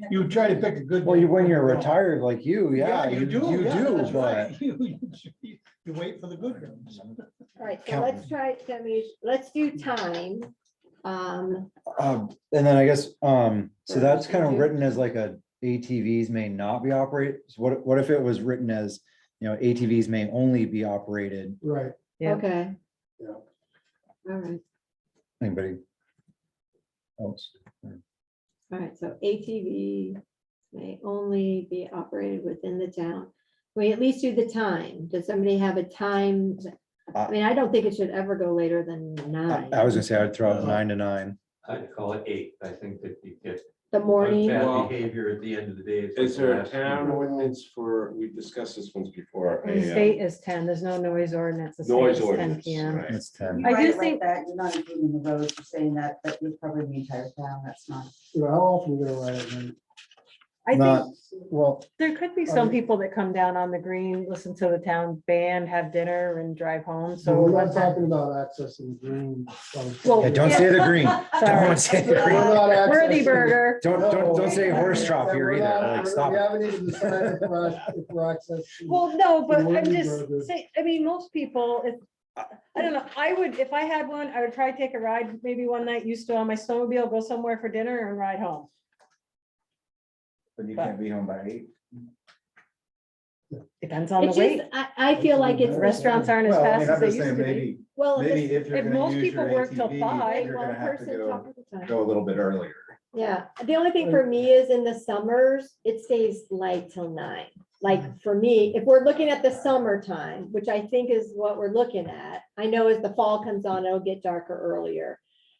You try to pick a good.
Well,
day.
you, when you're
No.
retired like you, yeah, you do,
yeah, that's
but.
right. You wait for the good ones.
All right, so
Counting.
let's try, let's do time.
And then I guess, so that's kind of
Procedure.
written as like a ATVs may not be operated. So what if it was written as, you know, ATVs may only be operated?
right,
Yeah.
Okay.
Yeah.
All right,
Anybody else?
all right, so ATV may only be operated within the town. We at least do the time. Does somebody have a time? I mean, I don't think it should ever go later than
I
9.
I was gonna say I'd throw out 9 to 9.
I'd call it 8. I think that you get
The morning,
bad behavior at the end of the day. It's like
Is
the
there a
last
town
few.
ordinance for, we discussed this once before.
And the state is 10, there's no noise ordinance. The state
Noise
is 10
ordinance,
PM.
right.
That's
You
10.
I
write
do
it like
think-
that, you're not including the roads, you're saying that, but you're probably the entire town, that's not.
you know, how often you gonna ride it, man?
I
Not,
think
well,
there could be some people that come down on the green, listen to the town band, have dinner and drive home,
So
so.
we're
let
not
them-
talking about accessing the green.
Well,
yeah, don't say the green.
Sorry.
Don't say the
We're
green.
not
Worthy
accessing-
burger.
Don't say horse trough here
We're
either.
not-
Like, stop
We
it.
haven't even decided if we're accessing.
Well, no, but I'm
Worthy
just
burger.
saying, I mean, most people, if, I don't know, I would, if I had one, I would try to take a ride, maybe one night, used to on my snowmobile, go somewhere for dinner and ride home.
But you can't be home by 8.
Depends on the
it's
weight.
just, I feel like it's.
Restaurants aren't as
Well, I
fast
mean,
as
I'm
they
just
used
saying,
to be.
maybe,
Well,
maybe
this-
if you're
if
gonna
most
use
people
your
work till
ATV,
5,
you're
one
gonna have to
person
go,
talk at a time.
go a little bit earlier.
Yeah, the only thing for me is in the summers, it stays light till 9. Like for me, if we're looking at the summertime, which I think is what we're looking at, I know as the fall comes on, it'll get darker earlier.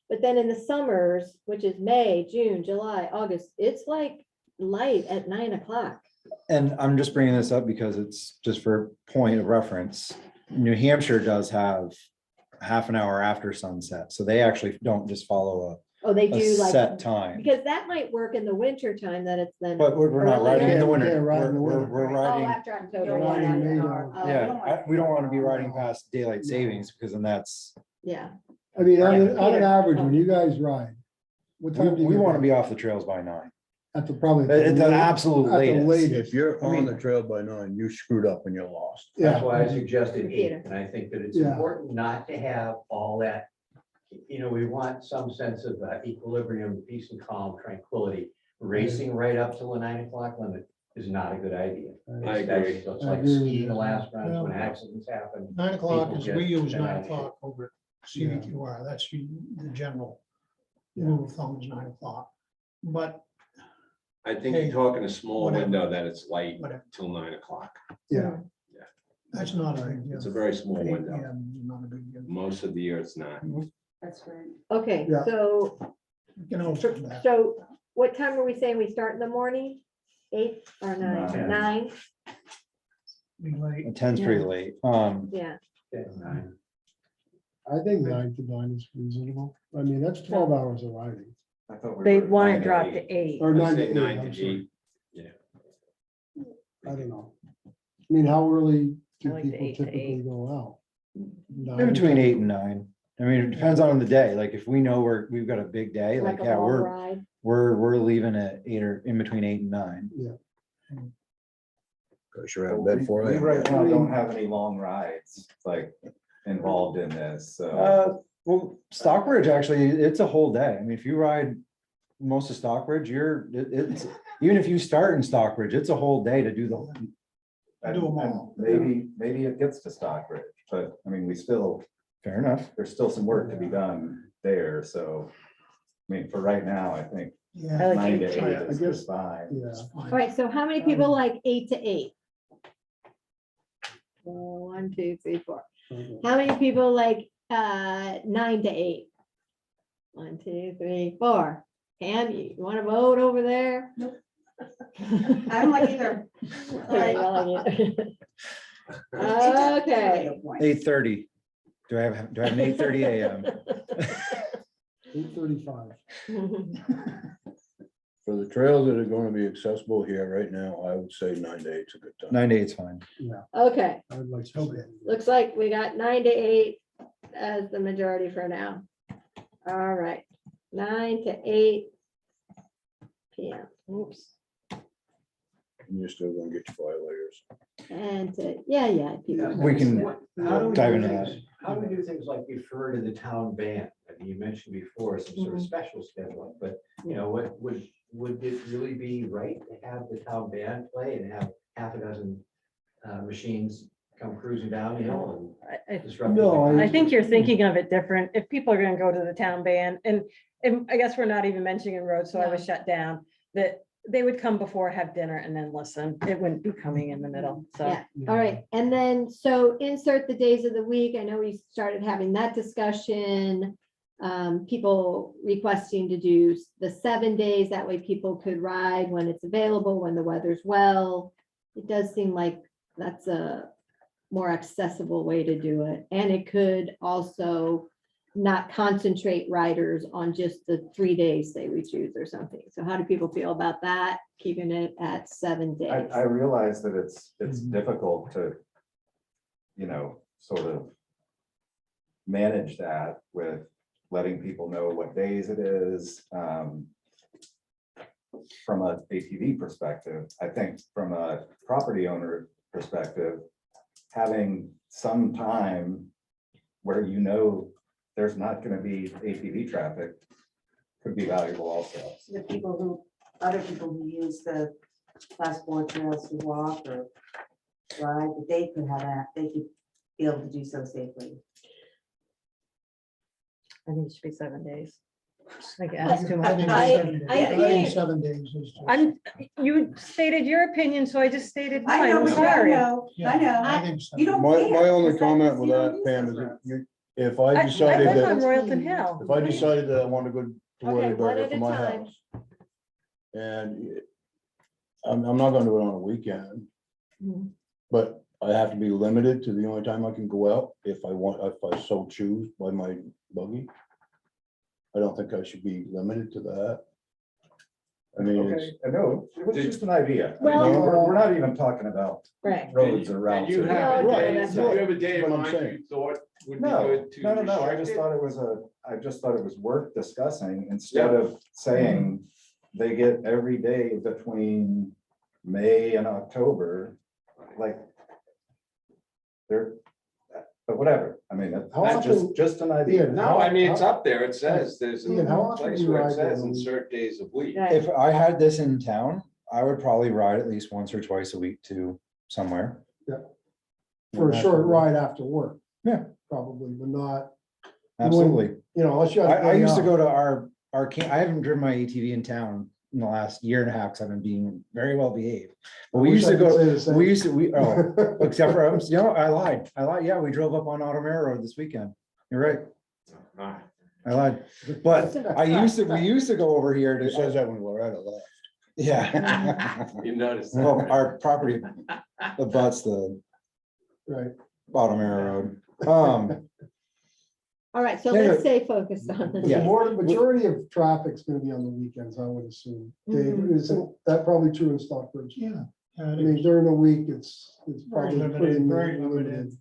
But then in the summers, which is May, June, July, August, it's like light at 9 o'clock.
And I'm just bringing this up because it's just for point of reference. New Hampshire does have half an hour after sunset, so they actually don't just follow
Oh, they
a
do
set
like,
time.
because that might work in the winter time that it's then.
But we're not riding in the
Earlier.
winter.
Yeah, riding in the
We're
winter.
we're
Oh,
riding,
after October,
You're
yeah,
riding
riding
yeah,
May
an
to-
hour. Oh,
yeah,
don't like
we don't
that.
want to be riding past daylight savings because then that's,
yeah.
I mean, on
Yeah,
an
Peter.
average, when you guys ride, what time do you?
we
get
want to
back?
be off the trails by 9.
At the probably.
At the absolute
At the
latest.
latest.
If you're
I mean-
on the trail by 9, you screwed up and you're lost.
That's
Yeah,
why I suggested 8,
Peter.
and I think that it's
Yeah.
important not to have all that. You know, we want some sense of equilibrium, peace and calm, tranquility. Racing right up till the 9 o'clock limit is not a good idea.
I agree.
It's
I
like
agree with
skiing
you.
the last rounds when
Well,
accidents happen.
9 o'clock
People
is,
get
we use
bent
9
out of shape.
o'clock over at CVQR, that's the general rule of thumb is 9 o'clock. But,
I think
Hey,
you're talking a small
whatever.
window that it's light
Whatever.
till 9 o'clock.
yeah.
that's not a big deal.
It's a very small
Yeah,
window.
not a big deal.
Most of the year it's not.
That's right.
Okay,
Yeah.
so,
You know, that.
so what time are we saying we start in the morning? 8 or 9?
9.
9,
be late.
10's pretty late.
yeah.
Okay, 9.
I think 9 to 9 is reasonable. I mean, that's 12 hours of riding.
I thought we
They
were
want
9
it
to
dropped
8.
to 8.
Or
I'd
9
say
to
9
8, I'm
to
sorry.
8.
I don't know. I mean, how early
I
do
like the
people
8 to
typically
8.
go out?
In between 8 and 9. I mean, it depends on the day. Like if we know we've got a big day,
Like
like,
a
yeah,
long
we're
ride.
we're leaving at 8 or in between 8 and 9.
Cause you're out of bed for
We
it.
right now don't have any long rides like involved in this, so.
Well, Stockbridge, actually, it's a whole day. I mean, if you ride most of Stockbridge, it's, even if you start in Stockbridge, it's a whole day to do the.
Do 'em
and
all.
Maybe it gets to Stockbridge, but I mean,
Fair enough.
there's still some work to be done there, so. I mean, for right now, I think
Yeah.
I like
9 to
8
8
to
8.
is just fine.
Yeah.
All right, so how many people like 8 to 8? 1, 2, 3, 4.
Okay.
How many people like 9 to 8? 1, 2, 3, 4. Pam, you want to vote over there?
I don't like either.
Okay, you don't like it.
It's a
Okay.
good point.
8:30. Do I have an 8:30 AM?
8:35.
For the trails that are gonna be accessible here right now, I would say 9 to 8's a good time.
9 to 8's fine.
Okay,
I would like to see that.
looks like we got 9 to 8 as the majority for now. All right, 9 to 8 PM. Oops.
And you're still gonna get your violators.
And, yeah. people-
We can
How do we
dive
do
into
things-
that.
How do we do things like refer to the town band? I mean, you mentioned before some sort of
Mhm.
special schedule, but you know, what would it really be right to have the town band play and have half a dozen machines come cruising down the hill and disrupt?
No,
I think you're thinking of it different. If people are gonna go to the town band, and I guess we're not even mentioning roads, so I was shut down, that they would come before, have dinner, and then listen. It wouldn't be coming in the middle, so.
Yeah, all right, and then, so insert the days of the week, I know we started having that discussion. People requesting to do the 7 days, that way people could ride when it's available, when the weather's well. It does seem like that's a more accessible way to do it, and it could also not concentrate riders on just the 3 days they would choose or something. So how do people feel about that, keeping it at 7 days?
I realize that it's
Mhm.
difficult to, sort of manage that with letting people know what days it is. From a ATV perspective, I think from a property owner perspective, having some time where there's not gonna be ATV traffic could be valuable also.
Other people who use the class 4 trails to walk or ride, that they could have that, they could be able to do so safely.
I think it should be 7 days. I think that's too
I
much.
think
I-
7 days.
I
I think
think-
7 days is. just-
You stated your opinion, so I just stated
I
mine.
know,
I'm
what you-
sorry.
Yeah,
I know.
I think
You
7.
don't
My
care.
only
It's like
comment with
you don't
that,
use
Pam,
those
is
roads.
if
I
I decided
live on
that,
Royalton Hill.
if I decided that I want to go to
Okay, one
Whataburger
at
for
a
my
time.
house. And I'm not gonna do it on a weekend,
Mhm.
but I have to be limited to the only time I can go out if I so choose by my buggy. I don't think I should be limited to that. I mean, it's,
Okay, no, it was just an idea.
Well-
We're not even talking about
Right.
roads or routes.
You
or
have
No,
a
no,
day,
that's
so you
right.
have a day in
That's what I'm
mind
saying.
you thought would be
No,
good to.
I
restrict
just
it?
thought it was worth discussing instead of saying they get every day between May and October, like. But whatever, I mean,
How
that's
often-
just an idea.
No, I mean, it's up there. It says, there's
Ian, how
a
often
place
do you
where it
ride
says
down?
insert days of week.
Right.
If I had this in town, I would probably ride at least once or twice a week to somewhere.
For a short ride after work.
Yeah.
Probably, but not,
Absolutely.
unless you. had a
I
day
used to
off.
go to our camp. I haven't driven my ATV in town in the last year and a half, because I've been being very well behaved. But we
I wish
used to
I could
go,
say the same.
except for, I lied. Yeah, we drove up on Automera Road this weekend. You're right.
Ah,
I lied. But we used to go over here
it says
to,
that when Loretta left.
yeah.
You noticed
Well,
that.
our property abuts the
Right.
Automera Road.
All right, so
Yeah,
let's
yeah.
stay focused on this.
Yeah.
The majority of traffic's gonna be on the weekends, I would assume. Dave,
Mhm.
isn't that probably true in Stockbridge?
Yeah.
I mean, during the week, it's
Very
probably
limited,
pretty
very
limited.
limited.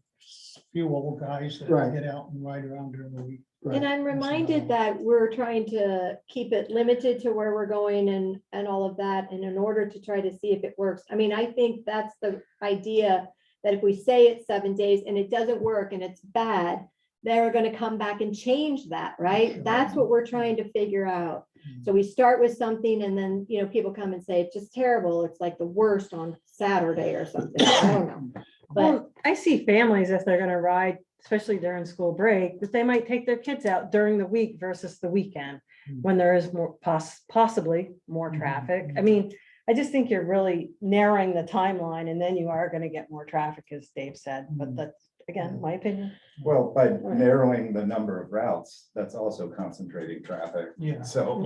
Few old guys that
Right.
get out and ride around during the week.
Right.
And I'm reminded that we're trying to keep it limited to where we're going and all of that, and in order to try to see if it works. I mean, I think that's the idea, that if we say it's 7 days and it doesn't work and it's bad, they're gonna come back and change that, right? That's what we're trying to figure out. So we start with something and then, people come and say, it's just terrible. It's like the worst on Saturday or something. I don't know. But
Well, I see families, if they're gonna ride, especially during school break, that they might take their kids out during the week versus the weekend, when there is more possibly more traffic. I mean, I just think you're really narrowing the timeline, and then you are gonna get more traffic, as Dave said, but that's, again, my opinion.
Well, by narrowing the number of routes, that's also concentrating traffic.
Yeah.
So.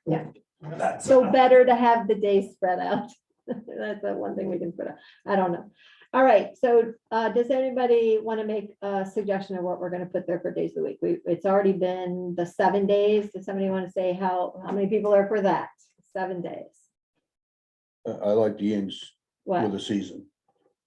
Yeah.
That's.
so better to have the days spread out. That's the one thing we can put out. I don't know. All right, so does anybody want to make a suggestion of what we're going to put there for days of the week? It's already been the 7 days. Does somebody want to say how many people are for that? 7 days.
I like the ends with
What?
the season.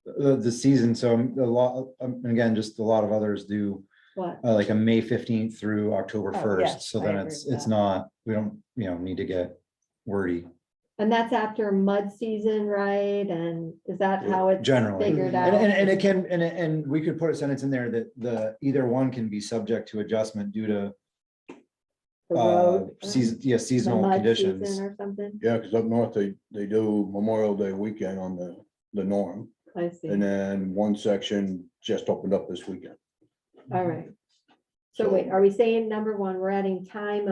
The season, so a lot, and again, just a lot of others do
What?
like a May 15th through October
Oh,
1st.
yes,
So
I
then
agree
it's
with that.
not, we don't, need to get wordy
And that's after mud season, right? And is that how it's
generally.
figured
And,
out?
and it can, and we could put a sentence in there that either one can be subject to adjustment due to
The road, the
seasonal
mud
conditions.
season or something?
Yeah, because up north, they do Memorial Day weekend on the norm.
I see.
And then one section just opened up this weekend.
All right. So wait, are we saying number one, we're adding time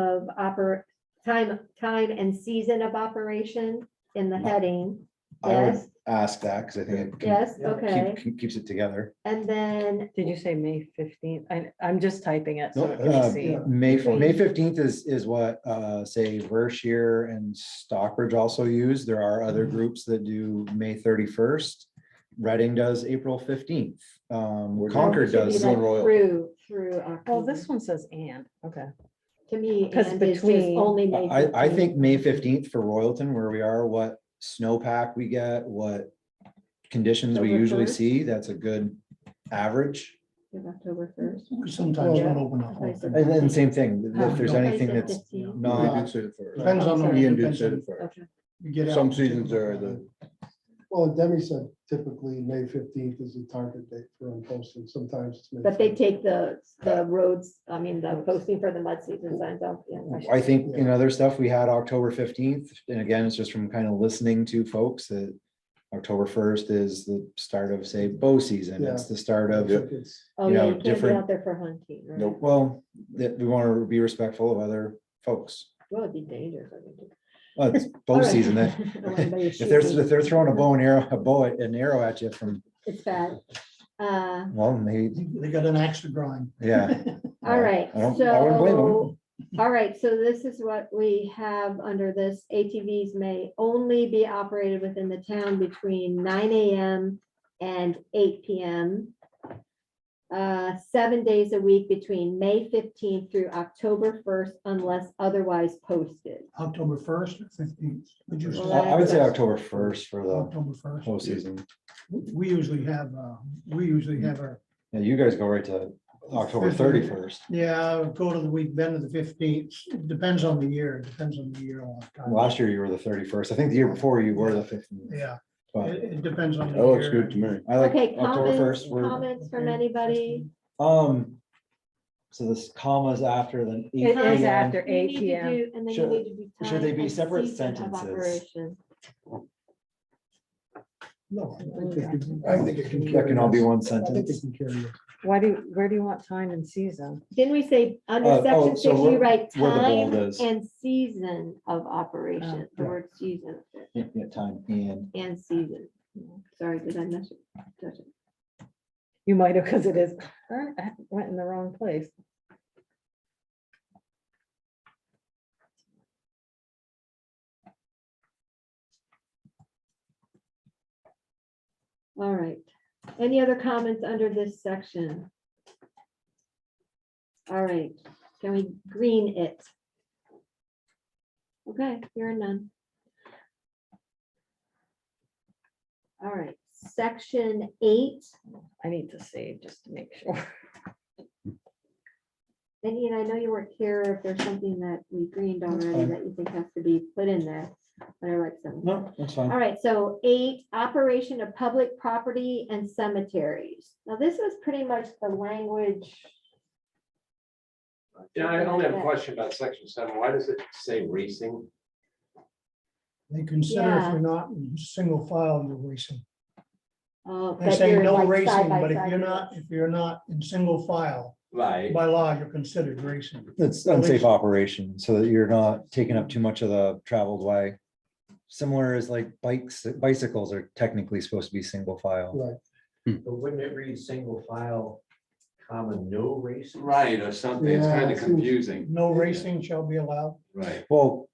and season of operation in the heading?
I would
Yes,
ask that because I think it
yes,
Yeah.
okay.
keeps it together.
And then,
Did you say May 15th? I'm just typing it, so
No,
it can see.
May 15th is what, say, Berkshire and Stockbridge also use. There are other groups that do May 31st. Reading does April 15th. Concord
it should be
does.
like
Royal.
through
Well,
October.
this one says and, okay.
To me,
'cause
and is just
between-
only May.
I
15th.
think May 15th for Royalton, where we are, what snowpack we get, what conditions we
October
usually
1st.
see, that's a good average.
Is October 1st.
We sometimes
Yeah.
don't open the whole thing.
And then same thing, if there's
Oh,
anything
I said
that's
15th.
Ian
not,
did say it first.
Depends on the.
Ian did
depends
say
on-
it first.
Okay.
you get out
Some
and take a
seasons
look
are
at
the,
it.
Well, Demi said typically May 15th is the target date for them posting. Sometimes it's May.
But they
1st.
take the roads, I mean, the posting for the mud season signs off. Yeah.
I think in other stuff, we had October 15th, and again, it's just from kind of listening to folks that October 1st is the start of, say, bow season, it's the start
I
of,
think it's-
Oh,
you
yeah,
know,
you can't be
different-
out there for hunting, right?
Nope.
well, that we want to be respectful of other folks.
Well, it'd be dangerous. I think.
Well, it's
All
bow
right.
season, that,
I don't want anybody to
if
shoot
there's,
me.
if they're throwing a bow and arrow, an arrow at you from,
It's bad.
well, maybe,
They got an axe to grind.
yeah.
All right,
I wouldn't blame them.
so, all right, so this is what we have under this. ATVs may only be operated within the town between 9 AM and 8 PM. 7 days a week between May 15th through October 1st unless otherwise posted.
October 1st or 15th. Would you
Well,
say
I would say October 1st for the
October 1st?
whole season.
We usually have our,
Yeah, you guys go right to October 31st.
yeah, go to the week, then to the 15th. It depends on the year. It depends on the year a lot of times.
Last year you were the 31st. I think the year before you were the 15th.
Yeah,
But
it depends on the
that looks
year.
good to me.
I like
Okay,
October
comments,
1st. We're,
comments from anybody?
so this commas after the.
It is
8 p.m.
after
You
8
need to
PM.
do- And then you
Should-
need to do.
should they
time
be
and
separate
season of
sentences?
operation.
No, I think it can.
That can all be one
I think it
sentence.
can carry it.
Where do you want time and season?
Didn't we say under
Oh,
section
so
6, you
where-
write
where the bold
time
is.
and season of operation, the
yeah.
word season
Yeah, time and.
season. Sorry, did I mess it? touch it?
You might have, because it is, I went in the wrong place.
All right. Any other comments under this section? All right, can we green it? Okay, here are none. All right, section 8.
I need to save just to make sure.
And Ian, I know you weren't here, if there's something that we greened already
fine.
that you think has to be put in there. But I like some.
No, that's
All
fine.
right, so 8, operation of public property and cemeteries. Now, this was pretty much the language.
Yeah, I only have a question about section 7. Why does it say racing?
They consider if
Yeah.
you're not in single file, you're racing. They
that
say
you're
no
like
racing,
side by
but
side.
if you're not in single file,
Right.
by law, you're considered racing.
It's unsafe operation, so that you're not taking up too much of the traveled way. Similar as like bicycles are technically supposed to be single file.
Right.
But wouldn't it read single file, comma, no racing?
Right, or something. It's
Yeah,
kind
it
of
seems-
confusing.
No racing shall be allowed.
Right.
Well,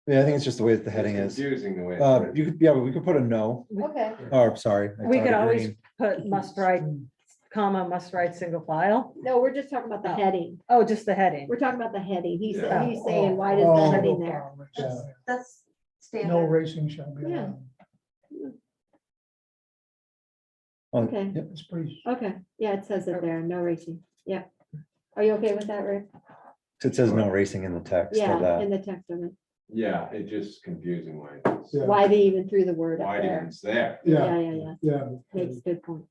yeah, I think it's just the way that the heading
It's
is.
confusing the way. it's written.
You could, yeah, but we could put a no,
Okay,
or sorry. I
We
thought
could
a
always
green.
put must write, comma, must write single file.
no, we're just talking about the
Oh.
heading.
Oh, just the heading.
We're talking about the heading. He's
Yeah.
saying, why does
Oh,
the
oh,
heading
single
there?
file racing.
Yeah.
That's standard.
racing shall be
Yeah.
allowed.
Okay.
Yep.
It's pretty,
Okay, yeah, it says it there, no racing. Yeah. Are you okay with that, Rick?
It says no racing in the text of
Yeah,
that.
in the text of it.
Yeah, it just confusing why.
Yeah.
Why they even threw the word up
Why
there.
it's there.
Yeah,
Yeah,
yeah, yeah.
yeah.
Makes good point.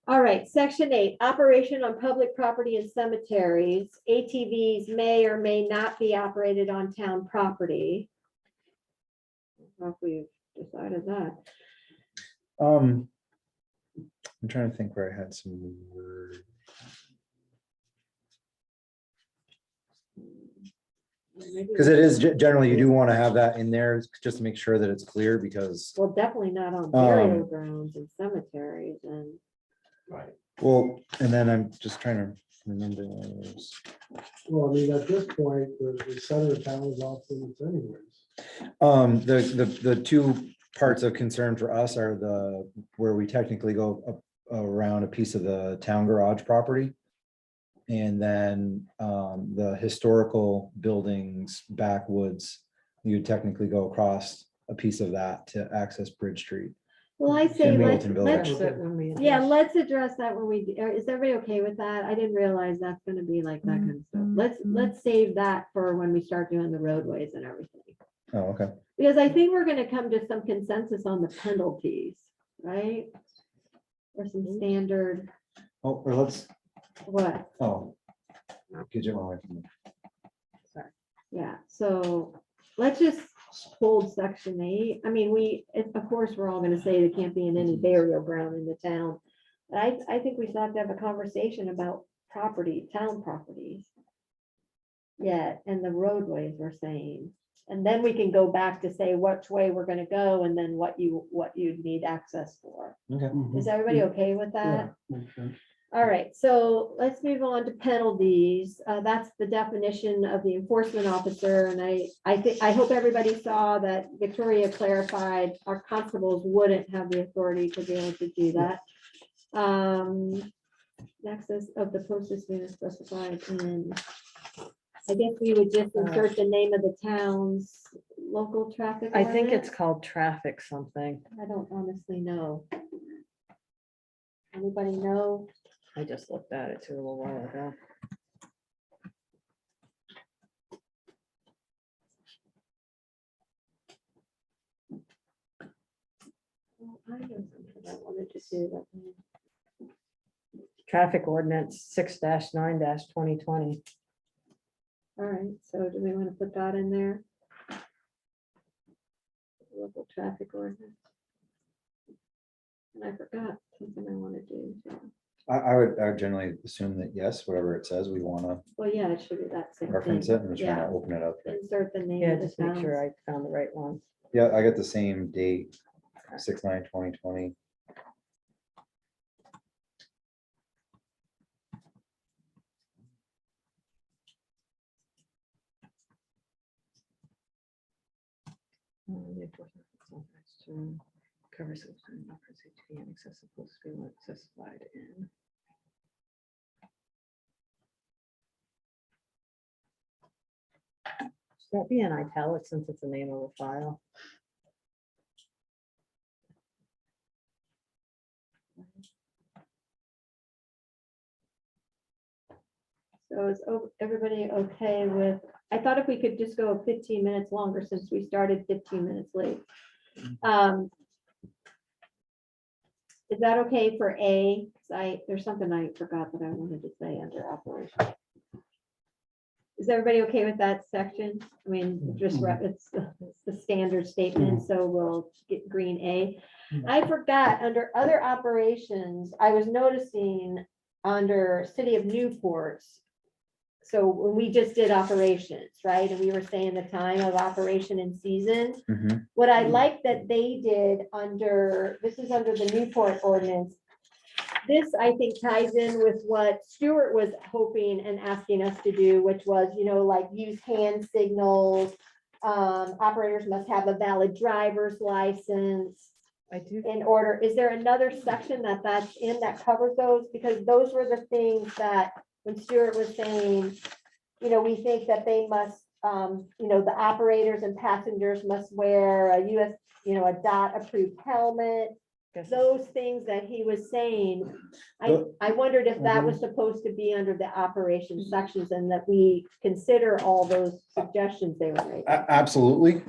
All right, section 8, operation on public property and cemeteries. ATVs may or may not be operated on town property. I don't know if we've decided that.
I'm trying to think where I had some word. Because it is generally, you do want to have that in there just to make sure that it's clear because,
Well, definitely not on burial grounds and cemeteries and.
Right.
well, and then I'm just trying to remember. What it was.
Well, I mean, at this point, the center of town is off limits anyways.
The two parts of concern for us are where we technically go up around a piece of the town garage property. And then the historical buildings backwoods, you technically go across a piece of that to access Bridge Street.
Well, I say, let's,
Milton Village.
That's it when we.
yeah, let's address that when we, is everybody okay with that? I didn't realize that's gonna be like that kind of stuff. Let's save that for when we start doing the roadways and everything.
Oh, okay.
Because I think we're gonna come to some consensus on the penalties, right? Or some standard,
Oh, or let's,
what,
oh. Get you away from me.
yeah, so let's just hold section 8. I mean, of course, we're all gonna say there can't be in any burial ground in the town. But I think we still have to have a conversation about property, town properties. Yeah, and the roadways we're saying, and then we can go back to say which way we're gonna go and then what you'd need access for.
Okay.
Is everybody okay with that?
Yeah, makes sense.
All right, so let's move on to penalties. That's the definition of the enforcement officer, and I hope everybody saw that Victoria clarified our constables wouldn't have the authority to be able to do that. Access of the posted unit specified in. I guess we would just insert the name of the town's local traffic.
I think it's
ordinance.
called traffic something.
I don't honestly know. Anybody know?
I just looked at it too a little while ago.
Well, I know something I wanted to do that.
Traffic ordinance 6-9-2020.
All right, so do we want to put that in there? Local traffic ordinance. And I forgot something I want to do. So.
I would generally assume that yes, whatever it says, we want to
Well, yeah, it should be that same
reference
thing.
it and just trying to open it up.
Insert the name
Yeah,
of the
just make
town.
sure I found the right one.
Yeah, I got the same date, 6/9/2020.
Covers to be in excess of supposed to be specified in. Should that be in italics since it's the name of the file?
So is everybody okay with, I thought if we could just go 15 minutes longer since we started 15 minutes late. Is that okay for A? 'Cause there's something I forgot that I wanted to say under operation. Is everybody okay with that section? I mean, just, it's the standard statement, so we'll get green A. I forgot, under other operations, I was noticing under City of Newport. So when we just did operations, right, and we were saying the time of operation and season, what I like that they did under, this is under the Newport ordinance. This, I think, ties in with what Stuart was hoping and asking us to do, which was, like use hand signals. Operators must have a valid driver's license.
I do.
In order, is there another section that's in that covers those? Because those were the things that when Stuart was saying, we think that they must the operators and passengers must wear a US, a DOT approved helmet. Those things that he was saying, I wondered if that was supposed to be under the operations sections and that we consider all those suggestions they were making.
Absolutely.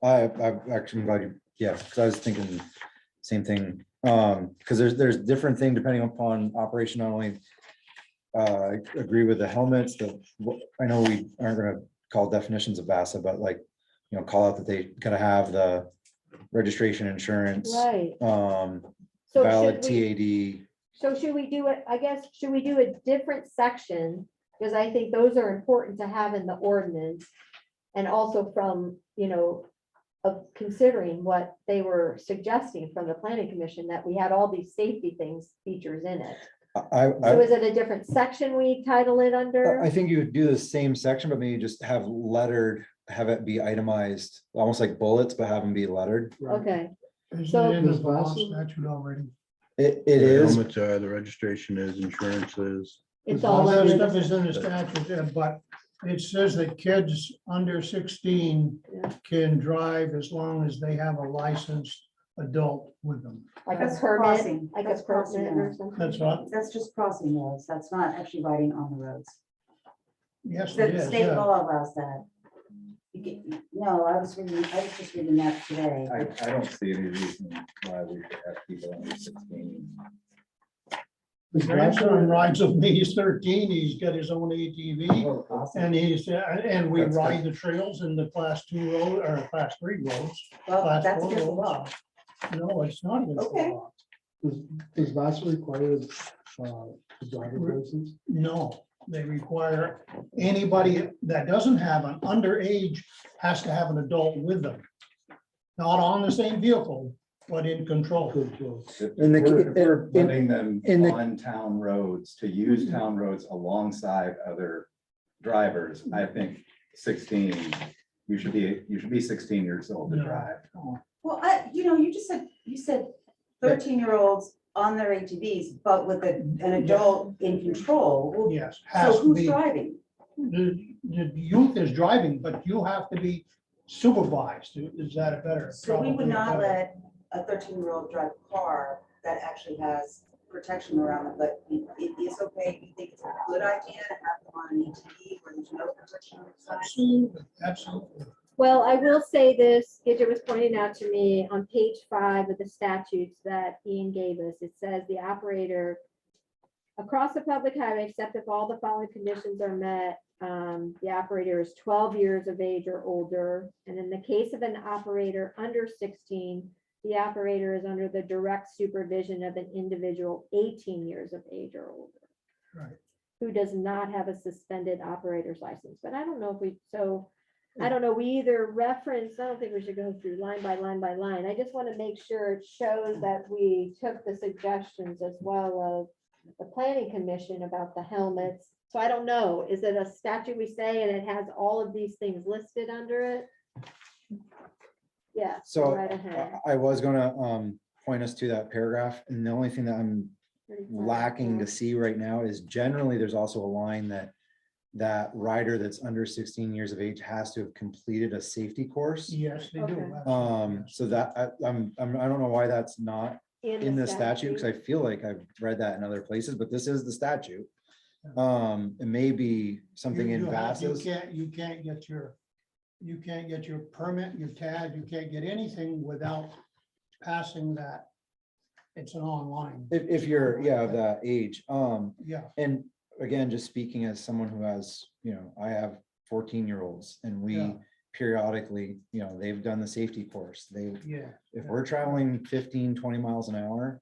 I've actually, I'm glad you, yeah, because I was thinking same thing. Because there's different thing depending upon operation, not only I agree with the helmets, I know we aren't gonna call definitions of VASA, but like, call out that they gotta have the registration, insurance,
Right. So
valid
should we,
TAD.
so should we do it, I guess, should we do a different section? Because I think those are important to have in the ordinance. And also from, of considering what they were suggesting from the planning commission, that we had all these safety things, features in it. So is it a different section we title it under?
I think you would do the same section, but maybe just have it be itemized, almost like bullets, but have them be lettered.
Okay,
Isn't
So-
it in the
Does
Vermont
Vassar-
statute already?
It
The
is,
helmets are, the registration is, insurance is.
it's
All
all
that
under
stuff
the-
is in the statute, yeah, but it says that kids under 16
Yeah.
can drive as long as they have a licensed adult with them.
like a
That's
permit,
crossing.
like a
That's crossing
permit or
now.
something.
That's what,
That's just crossing roads. That's not actually riding on the roads.
yes, it
The
is,
state
yeah.
law allows that. No, I was just reading that today.
I don't see any reason why we should have people under 16.
The grandson rides with me, he's 13, he's got his own ATV,
well, awesome.
and and we
That's
ride the trails in the class 2 road, or class 3 roads.
Well,
Class
that's
4
against the
roads.
law.
No, it's not against the
Okay.
law.
Does Vassar require a driver's license?
No, they require anybody that doesn't have an underage has to have an adult with them. Not on the same vehicle, but in control.
If
In the-
we're
in-
letting them
in the-
on town roads, to use town roads alongside other drivers, I think 16, you should be 16 years old to
No.
drive.
Well, you said 13-year-olds on their ATVs, but with an adult in control. Well,
Yes, has
So
to
who's
be.
driving?
The youth is driving, but you have to be supervised. Is that a better?
So we would
probably a
not
better-
let a 13-year-old drive a car that actually has protection around it, but it is okay. You think it's a good idea to have them on an ATV where there's no protection on the side?
Absolutely, absolutely.
Well, I will say this, Gidget was pointing out to me on page 5 of the statutes that Ian gave us, it says the operator across the public highway, except if all the following conditions are met, the operator is 12 years of age or older. And in the case of an operator under 16, the operator is under the direct supervision of an individual 18 years of age or older.
Right.
Who does not have a suspended operator's license. But I don't know if I don't know, we either reference, I don't think we should go through line by line by line. I just want to make sure it shows that we took the suggestions as well of the planning commission about the helmets. So I don't know, is it a statute we say and it has all of these things listed under it? Yeah.
So
right ahead.
I was gonna point us to that paragraph, and the only thing that I'm lacking to see right now is generally there's also a line that rider that's under 16 years of age has to have completed a safety course.
Yes, they do.
Okay.
absolutely.
So that I don't know why that's not in the statute, because I feel like I've read that in other places, but this is the statute. It may be something in
You
VASA's.
You can't get your permit, your tag, you can't get anything without passing that. It's an online.
If you're, yeah, of that age.
Yeah,
And again, just speaking as someone who has, I have 14-year-olds and we
Yeah.
periodically, they've done the safety course.
yeah.
If we're traveling 15, 20 miles an hour,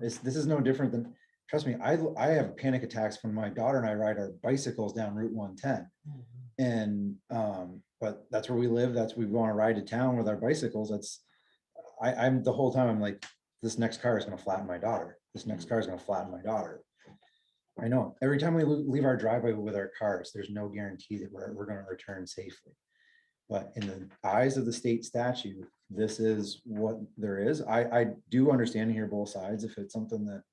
this is no different than, trust me, I have panic attacks when my daughter and I ride our bicycles down Route 110.
Mhm.
And, but that's where we live. We want to ride to town with our bicycles. I'm the whole time I'm like, this next car is going to flatten my daughter. This next car is going to flatten my daughter. I know every time we leave our driveway with our cars, there's no guarantee that we're going to return safely. But in the eyes of the state statute, this is what there is. I do understand and hear both sides. If it's something that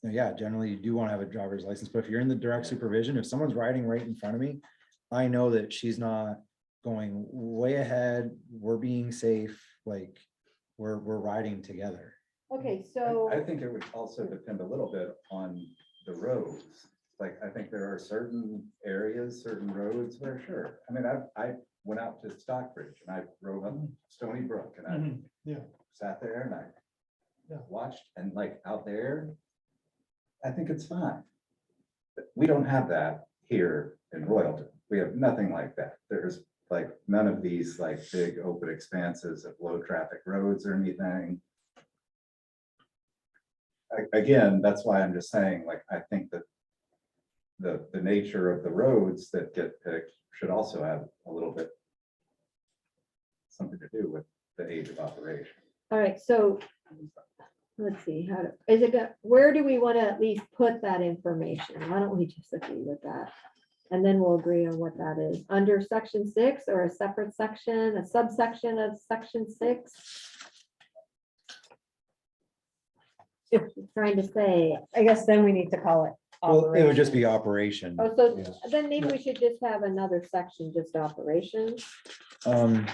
yeah, generally you do want to have a driver's license, but if you're in the direct supervision, if someone's riding right in front of me, I know that she's not going way ahead, we're being safe, like, we're riding together.
Okay, so,
I think it would also depend a little bit on the roads. Like, I think there are certain areas, certain roads where, sure, I mean, I went out to Stockbridge and I drove up Stony Brook and I
Yeah.
sat there and
Yeah.
I watched, and like out there, I think it's fine. But we don't have that here in Royalton. We have nothing like that. There's like none of these like big open expanses of low traffic roads or anything. Again, that's why I'm just saying, like, I think that the nature of the roads that get picked should also have a little bit something to do with the age of operation.
all right, so let's see, is it, where do we want to at least put that information? Why don't we just agree with that? And then we'll agree on what that is. Under section 6 or a separate section, a subsection of section 6? Trying to say,
I guess then we need to call it.
Well, it would just be
operation.
operation.
oh, so then maybe we should just have another section, just operations.
Um,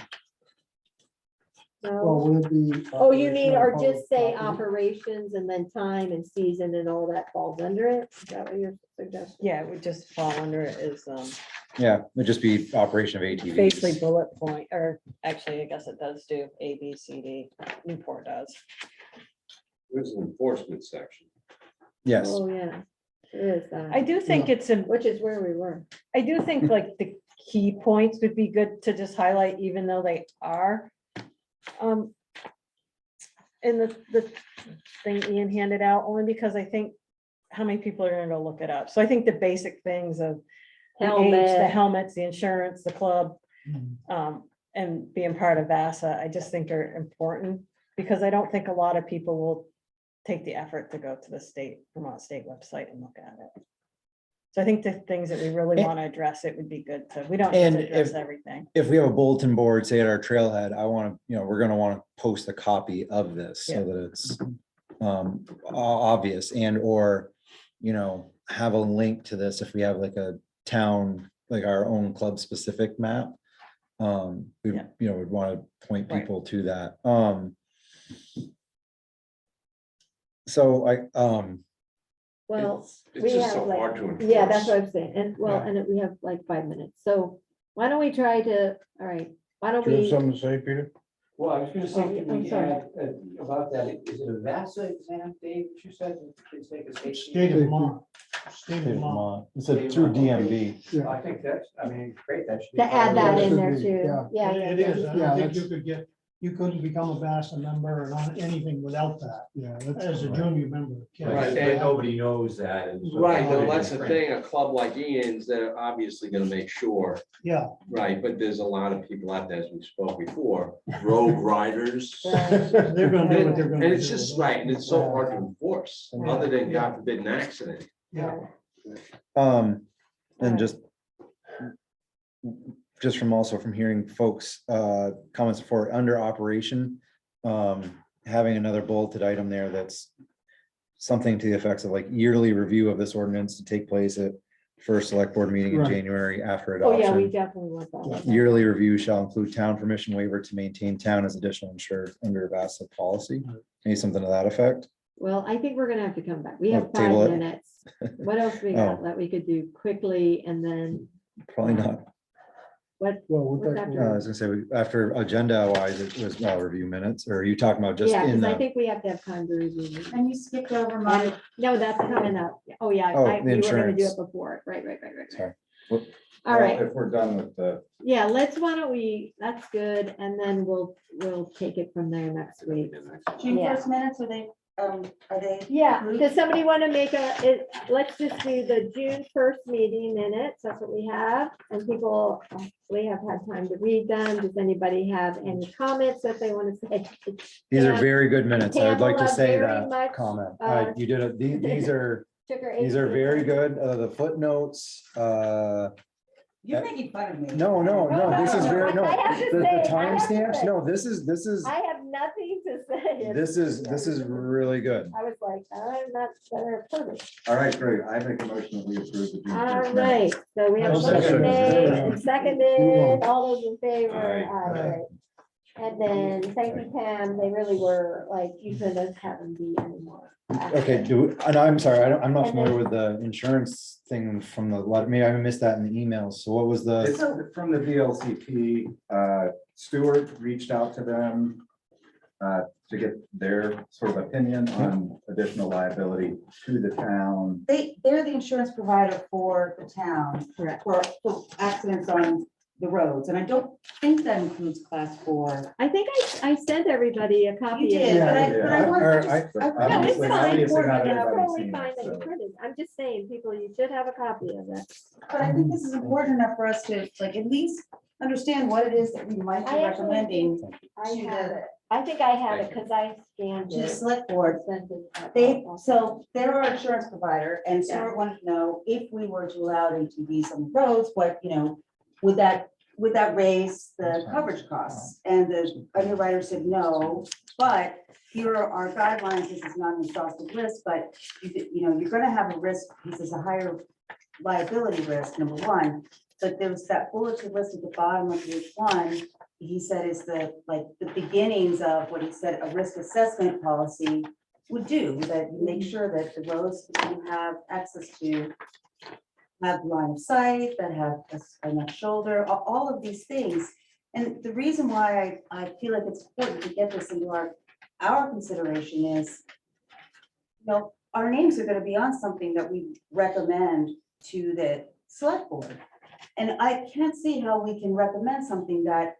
Well,
No?
would it be?
Oh, you mean, or
operation on
just say
public property?
operations and then time and season and all that falls under it? Is that what you're suggesting?
Yeah, it would just fall under it as,
yeah, it would just be operation of ATVs.
basically bullet point, or actually, I guess it does do A, B, C, D. Newport does.
There's an enforcement section.
Yes,
Oh, yeah, there is
I
that,
do think it's,
which is where we were.
I do think like the key points would be good to just highlight, even though they are. In the thing Ian handed out, only because I think how many people are gonna go look it up. So I think the basic things of the age, the
Helmet.
helmets, the insurance, the club,
Mhm.
and being part of VASA, I just think are important, because I don't think a lot of people will take the effort to go to the Vermont State website and look at it. So I think the things that we really
And-
want to address, it would be good to, we don't need
And
to address
if-
everything.
if we have a bulletin board, say at our trailhead, I want to, we're gonna want to post a copy of this
Yeah.
so that it's obvious, and or, have a link to this if we have like a town, like our own club specific map. We,
Yeah.
would want to point
Right.
people to that. So
Well,
It's
we
just
have
so
like,
hard to enforce.
yeah, that's what I'm saying. And well,
Yeah.
and we have like 5 minutes. So why don't we try to, all right, why don't
Do you have
we?
something to say, Peter?
Well, I was gonna say,
Oh,
can
I'm
we
sorry.
add about that, is it a VASA exam, Dave, that you said? Kids take a safety
State of
exam?
Vermont. State of Vermont.
it's through DMV.
I think that's, I mean, great, that should be.
To add that in
should
there
be,
too.
yeah.
Yeah, yeah.
It is. I
Yeah,
don't think
that's-
you couldn't become a VASA member or not anything without that,
Yeah, that's.
as a junior member.
Right,
And nobody knows that. and so-
Right, well, that's the thing, a club like Ian's, they're obviously gonna make sure,
Yeah,
right, but there's a lot of people out there, as we spoke before, road riders.
they're gonna do what they're gonna
And
do.
it's just right, and it's so hard to enforce, other than God forbid an accident.
Yeah.
And
Alright.
just from also from hearing folks, comments for under operation, having another bulleted item there that's something to the effects of like yearly review of this ordinance to take place at first select board meeting in
Right.
January after
Oh, yeah, we
adoption.
definitely want that.
Yearly review shall include town permission waiver to maintain town as additional insured under VASA policy. Maybe something to that effect.
Well, I think we're gonna have to come back. We have
Oh, table
5
it.
minutes. What else we got
Oh.
that we could do quickly and then
Probably not.
what?
Well,
What's
with
after?
that,
I was gonna say, after agenda wise, it was review minutes, or are you talking about just
Yeah,
in
because I
the?
think we have to have time to review. it.
And you skipped over my,
And- No, that's coming up. Oh, yeah,
Oh,
we
the
were gonna do
insurance.
it before. Right.
Sorry.
All
Well,
right,
if we're done with the,
yeah, why don't we, that's good, and then we'll take it from there next week.
June
Yeah.
1st minutes, are they?
Yeah,
approved?
does somebody want to make let's just do the June 1st meeting minutes, that's what we have, and people, we have had time to read them. Does anybody have any comments that they want to say?
These are
Pam-
very good minutes. I would like to
Pamela
say
very
that
much,
comment.
you
You did it. These are,
Took her
these are
18
very
minutes.
good. The footnotes,
You're making fun of me.
no, this is very, no.
I have to
The
say, I have to
timestamps,
say.
no, this is,
I have nothing to say. if.
this is really good.
I was like, I'm not better perfect.
All right, great. I make a motion that we approve the June
All
1st
right,
minutes.
so we have a
I'll
motion
second.
made and seconded, all those in favor.
Aye.
Aye, great. And then, thank you, Pam, they really were like, you couldn't have them be anymore.
Okay, and I'm sorry, I'm not
And then-
familiar with the insurance thing from the letter, maybe I missed that in the emails, so what was
It's
the?
from the VLCT. Stuart reached out to them to get their sort of opinion on additional liability to the town.
They're the insurance provider for the town,
Correct.
for accidents on the roads, and I don't think that includes class 4.
I think I sent everybody a copy.
You
of
did,
it.
but
Yeah,
I want
or
to
I-
just.
But
I-
No, it's
obviously-
fine.
obviously not
Yeah,
everybody's
totally
seen
fine
it,
that you
so.
printed. I'm just saying, people, you should have a copy of it.
But I think this is important enough for us to like at least understand what it is that we might be
I actually
recommending
I
to
have
the,
it. I think I have it because I scanned
to the
it.
select board.
Sent it.
So they're our insurance provider, and Stuart wanted to know if we were to allow ATVs on the roads, what, would that raise the coverage costs? And the underwriter said no, but here are our guidelines, this is not an exhaustive list, but you're gonna have a risk, this is a higher liability risk, number one. But there's that bulleted list at the bottom of each one, he said is the beginnings of what he said a risk assessment policy would do, that make sure that the roads that you have access to have line of sight, that have enough shoulder, all of these things. And the reason why I feel like it's important to get this into our consideration is, our names are gonna be on something that we recommend to the select board. And I can't see how we can recommend something that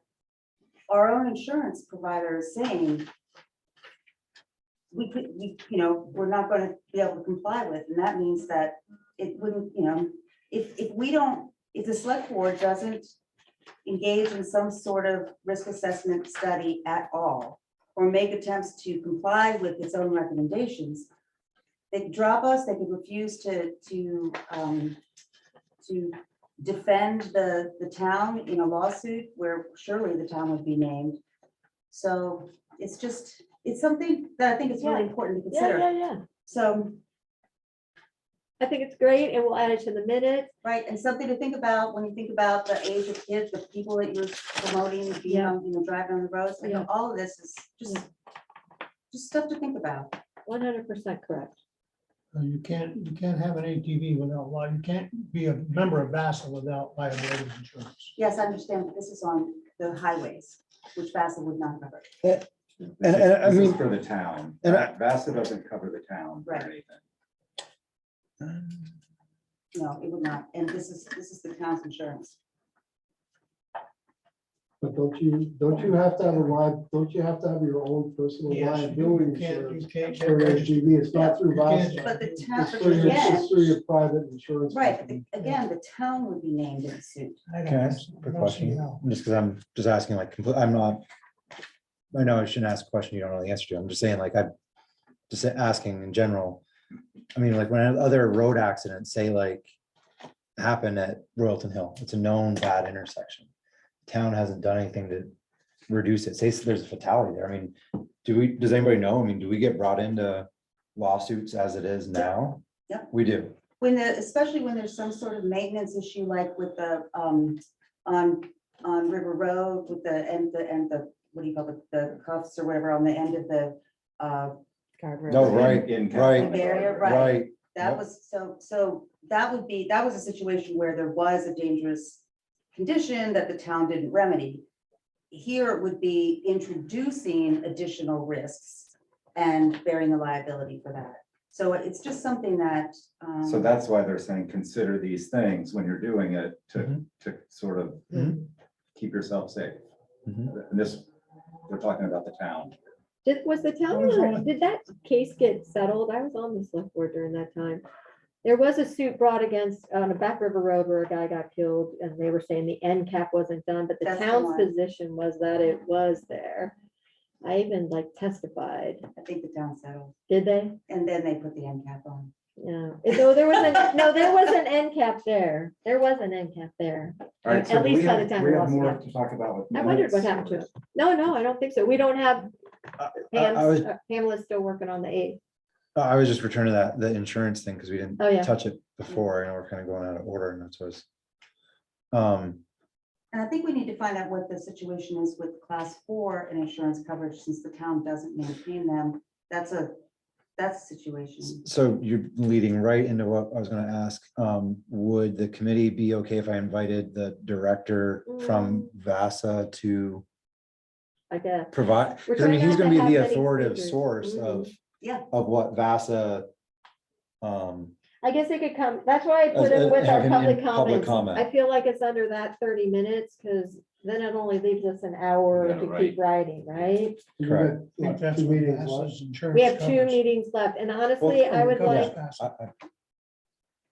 our own insurance provider is saying we're not gonna be able to comply with, and that means that it wouldn't, if the select board doesn't engage in some sort of risk assessment study at all, or make attempts to comply with its own recommendations, they could drop us, they could refuse to defend the town in a lawsuit where surely the town would be named. So it's something that I think is really
Yeah.
important to
Yeah,
consider.
yeah.
So,
I think it's great and we'll add it to the minutes.
right, and something to think about when you think about the age of kids, the people that you're promoting, being
Yeah.
on, driving on the roads, like
Yeah.
all of this is just stuff to think about.
100% correct.
You can't have an ATV without, you can't be a member of VASA without liability insurance.
Yes, I understand, but this is on the highways, which VASA would not cover.
And I
This is
mean,
for the town.
and I-
VASA doesn't cover the town or
Right.
anything.
No, it would not, and this is the town's insurance.
But don't you have to have your own personal
Yes,
liability
you can't
insurance
get
for an
registered.
ATV? It's not through
You can't.
VASA.
But the town,
It's
but
through
again,
your private insurance.
right,
company.
again, the town would be named in the suit.
I
can I ask a quick question? Just because I'm just asking, I'm not, I know I shouldn't ask a question you don't know the answer to. I'm just saying, I'm just asking in general. I mean, when other road accidents say happen at Royalton Hill, it's a known bad intersection. Town hasn't done anything to reduce it. Say there's a fatality there. I mean, does anybody know? I mean, do we get brought into lawsuits as it is now?
Yeah.
We do.
Especially when there's some sort of maintenance issue, like with the, on River Road with the, what do you call it, the cuffs or whatever on the end of the,
Guardrail.
No, right,
In-
right,
barrier, right.
right.
That
Yep.
was, so that was a situation where there was a dangerous condition that the town didn't remedy. Here it would be introducing additional risks and bearing the liability for that. So it's just something that.
So that's why they're saying, consider these things when you're doing it
Mhm.
to sort of
Mhm.
keep yourself safe.
Mhm.
And this, they're talking about the town.
Was the town, did that case get settled? I was on the select board during that time. There was a suit brought against, on a Back River Road where a guy got killed and they were saying the end cap wasn't done, but the
That's the
town's
one.
position was that it was there. I even testified.
I think the town settled,
Did they?
and then they put the end cap on.
Yeah. No, there wasn't, no, there was an end cap there. There was an end cap there.
All right,
At
so do
least
we
by
have,
the time
we
we
have
lost
more
it.
to talk about with
I wondered what
minutes?
happened to it. No, I don't think so. We don't have, Pamela's still working on the 8th.
I was just returning the insurance thing, because we didn't
Oh, yeah.
touch it before, and we're kind of going out of order, and that's what's.
And I think we need to find out what the situation is with class 4 and insurance coverage, since the town doesn't maintain them. That's a situation.
So you're leading right into what I was gonna ask. Would the committee be okay if I invited the director from VASA to
I guess.
provide?
We're
Because I mean,
trying
he's
not
gonna
to
be the
have many
authoritative
speakers.
source
Yeah.
of what VASA.
I guess they could come, that's why I put it with
have
our
him
public
in public
comments.
comment.
I feel like it's under that 30 minutes, because then it only leaves us an hour
Yeah,
to
right.
keep writing, right?
We
Correct.
got,
I think that's
two
what
meetings
VASA's
left.
insurance
We have 2
covers.
meetings left, and honestly, I would
Covers
like,
VASA.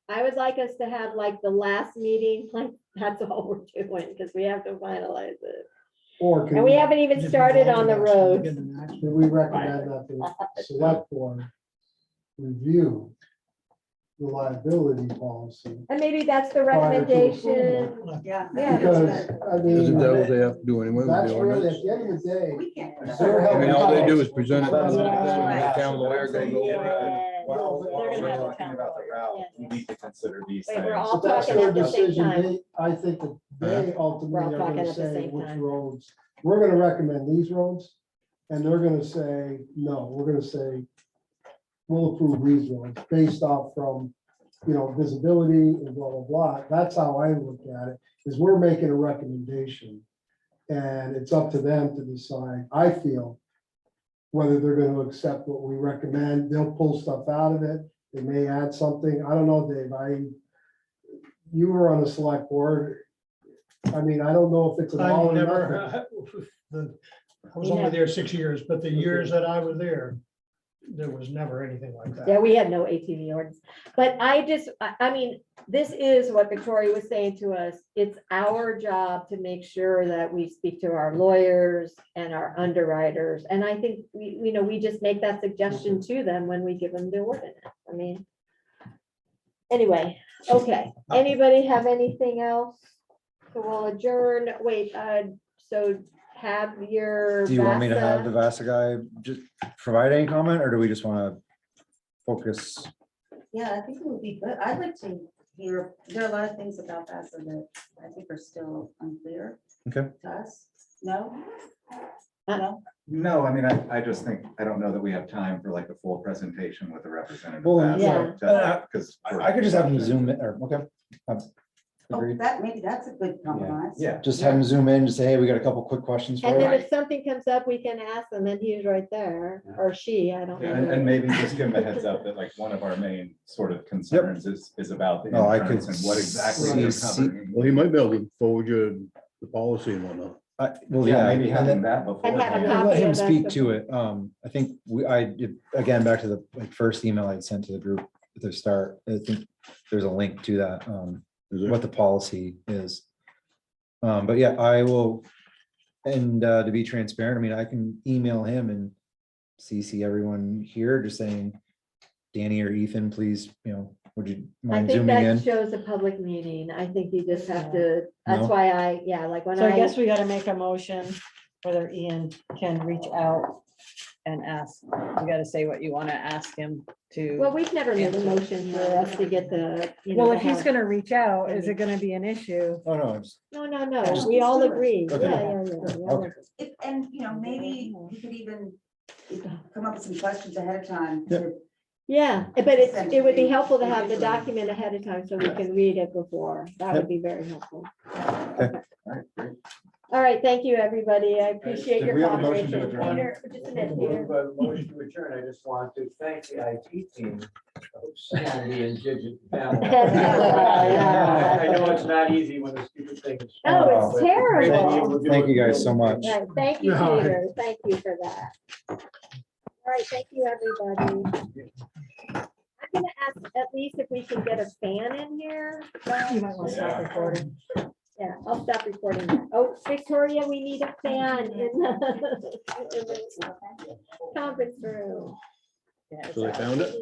I would like us to have like the last meeting, like, that's all we're doing, because we have to finalize it.
Or
And we haven't even
Did we
started
go
on the
to VASA to
road.
get an action?
Can we recommend that the select board review the liability policy?
And maybe that's the
Prior to
recommendation.
approval.
Yeah.
Yeah.
Because, I mean,
Isn't that what they have to do anyway with
that's
the
really,
ordinance?
at the end of the day,
We can't. do that.
they're
I
helping.
mean, all they do
us.
is present it.
That's-
Yeah.
The town lawyer goes over it.
Yeah.
Well,
They're
we're
gonna have a
talking
town
about the
lawyer.
route,
Yeah.
we need to consider these
Wait,
things.
we're all
But that's
talking
their
at the same
decision.
time.
I think that they ultimately
We're all
are
talking
gonna
at the
say
same
which
time.
roads, we're gonna recommend these roads. And they're gonna say, no, we're gonna say, we'll approve these roads based off from, visibility and blah, blah, blah. That's how I look at it, is we're making a recommendation. And it's up to them to decide, I feel, whether they're gonna accept what we recommend. They'll pull stuff out of it. They may add something. I don't know, Dave. You were on the select board. I mean, I don't know if it's an all
I've
or nothing.
never, I was only there 6 years, but the years that I was there was never anything like
Yeah,
that.
we had no ATV ordinance, but I mean, this is what Victoria was saying to us. It's our job to make sure that we speak to our lawyers and our underwriters. And I think we just make that suggestion to them when we give them the ordinance. I mean, anyway, okay. Anybody have anything else? So we'll adjourn. Wait, so have your.
Do you want me to have
VASA
the VASA guy just provide any comment, or do we just want to focus?
Yeah, I think it would be good. I'd like to hear, there are a lot of things about that that I think are still unclear
Okay.
to us. No?
Uh,
No?
No, I mean, I just think, I don't know that we have time for like a full presentation with a representative.
Well,
yeah.
Because.
I could just have him zoom in, or, okay.
Oh,
Agreed.
maybe that's a good compromise.
Yeah.
Just have him zoom in, just say, hey, we got a couple quick questions for
And then
you.
if something comes up, we can ask them, and he's right there, or she, I don't
Yeah,
know.
and maybe just give them a heads up that like one of our main sort of concerns is about the
Oh, I could
insurance and what exactly they're
see-
covering.
Well, he might be able to forward you the policy and whatnot.
Well,
Yeah,
yeah,
maybe
and
having
then
that
And have a
beforehand.
copy
let him
of that
speak
stuff.
to it. I think again, back to the first email I sent to the group at the start, I think there's a link to that,
Is there?
what the policy is. But yeah, I will, and to be transparent, I mean, I can email him and CC everyone here, just saying, Danny or Ethan, please, would you
I
mind
think
zooming
that
in?
shows a public meeting. I think you just have to, that's
No?
why like when
So I
I,
guess we gotta make a motion whether Ian can reach out and ask. You gotta say what you wanna ask him
well,
to.
we've never made a motion for us to get the,
Well,
to
if he's
have-
gonna reach out, is it gonna be an issue?
Oh, no, it's,
No, we
Just
all
do it.
agree. Yeah,
Okay.
yeah, yeah. we all
Okay.
agree.
And, maybe we could even come up with some questions ahead of time. to-
Yeah, but it would be helpful to have the document ahead of time so we can read it before. That would be very helpful.
All right, great.
All right, thank you, everybody. I appreciate
Did
your
we have a motion to
cooperation.
adjourn?
Peter, just a minute, Peter.
By the motion to adjourn, I just want to thank the IT team of Sandy and Gidget family.
Yeah.
I know it's not easy when the stupid things.
Oh, it's terrible.
thank you guys so much.
Right, thank you,
No.
Peter. Thank you for that. All right, thank you, everybody. I'm gonna ask at least if we can get a fan in here.
You might wanna stop recording.
Yeah, I'll stop recording. That. Oh, Victoria, we need a fan in the conference room.
Yeah,
So they found it?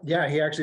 Yeah, he actually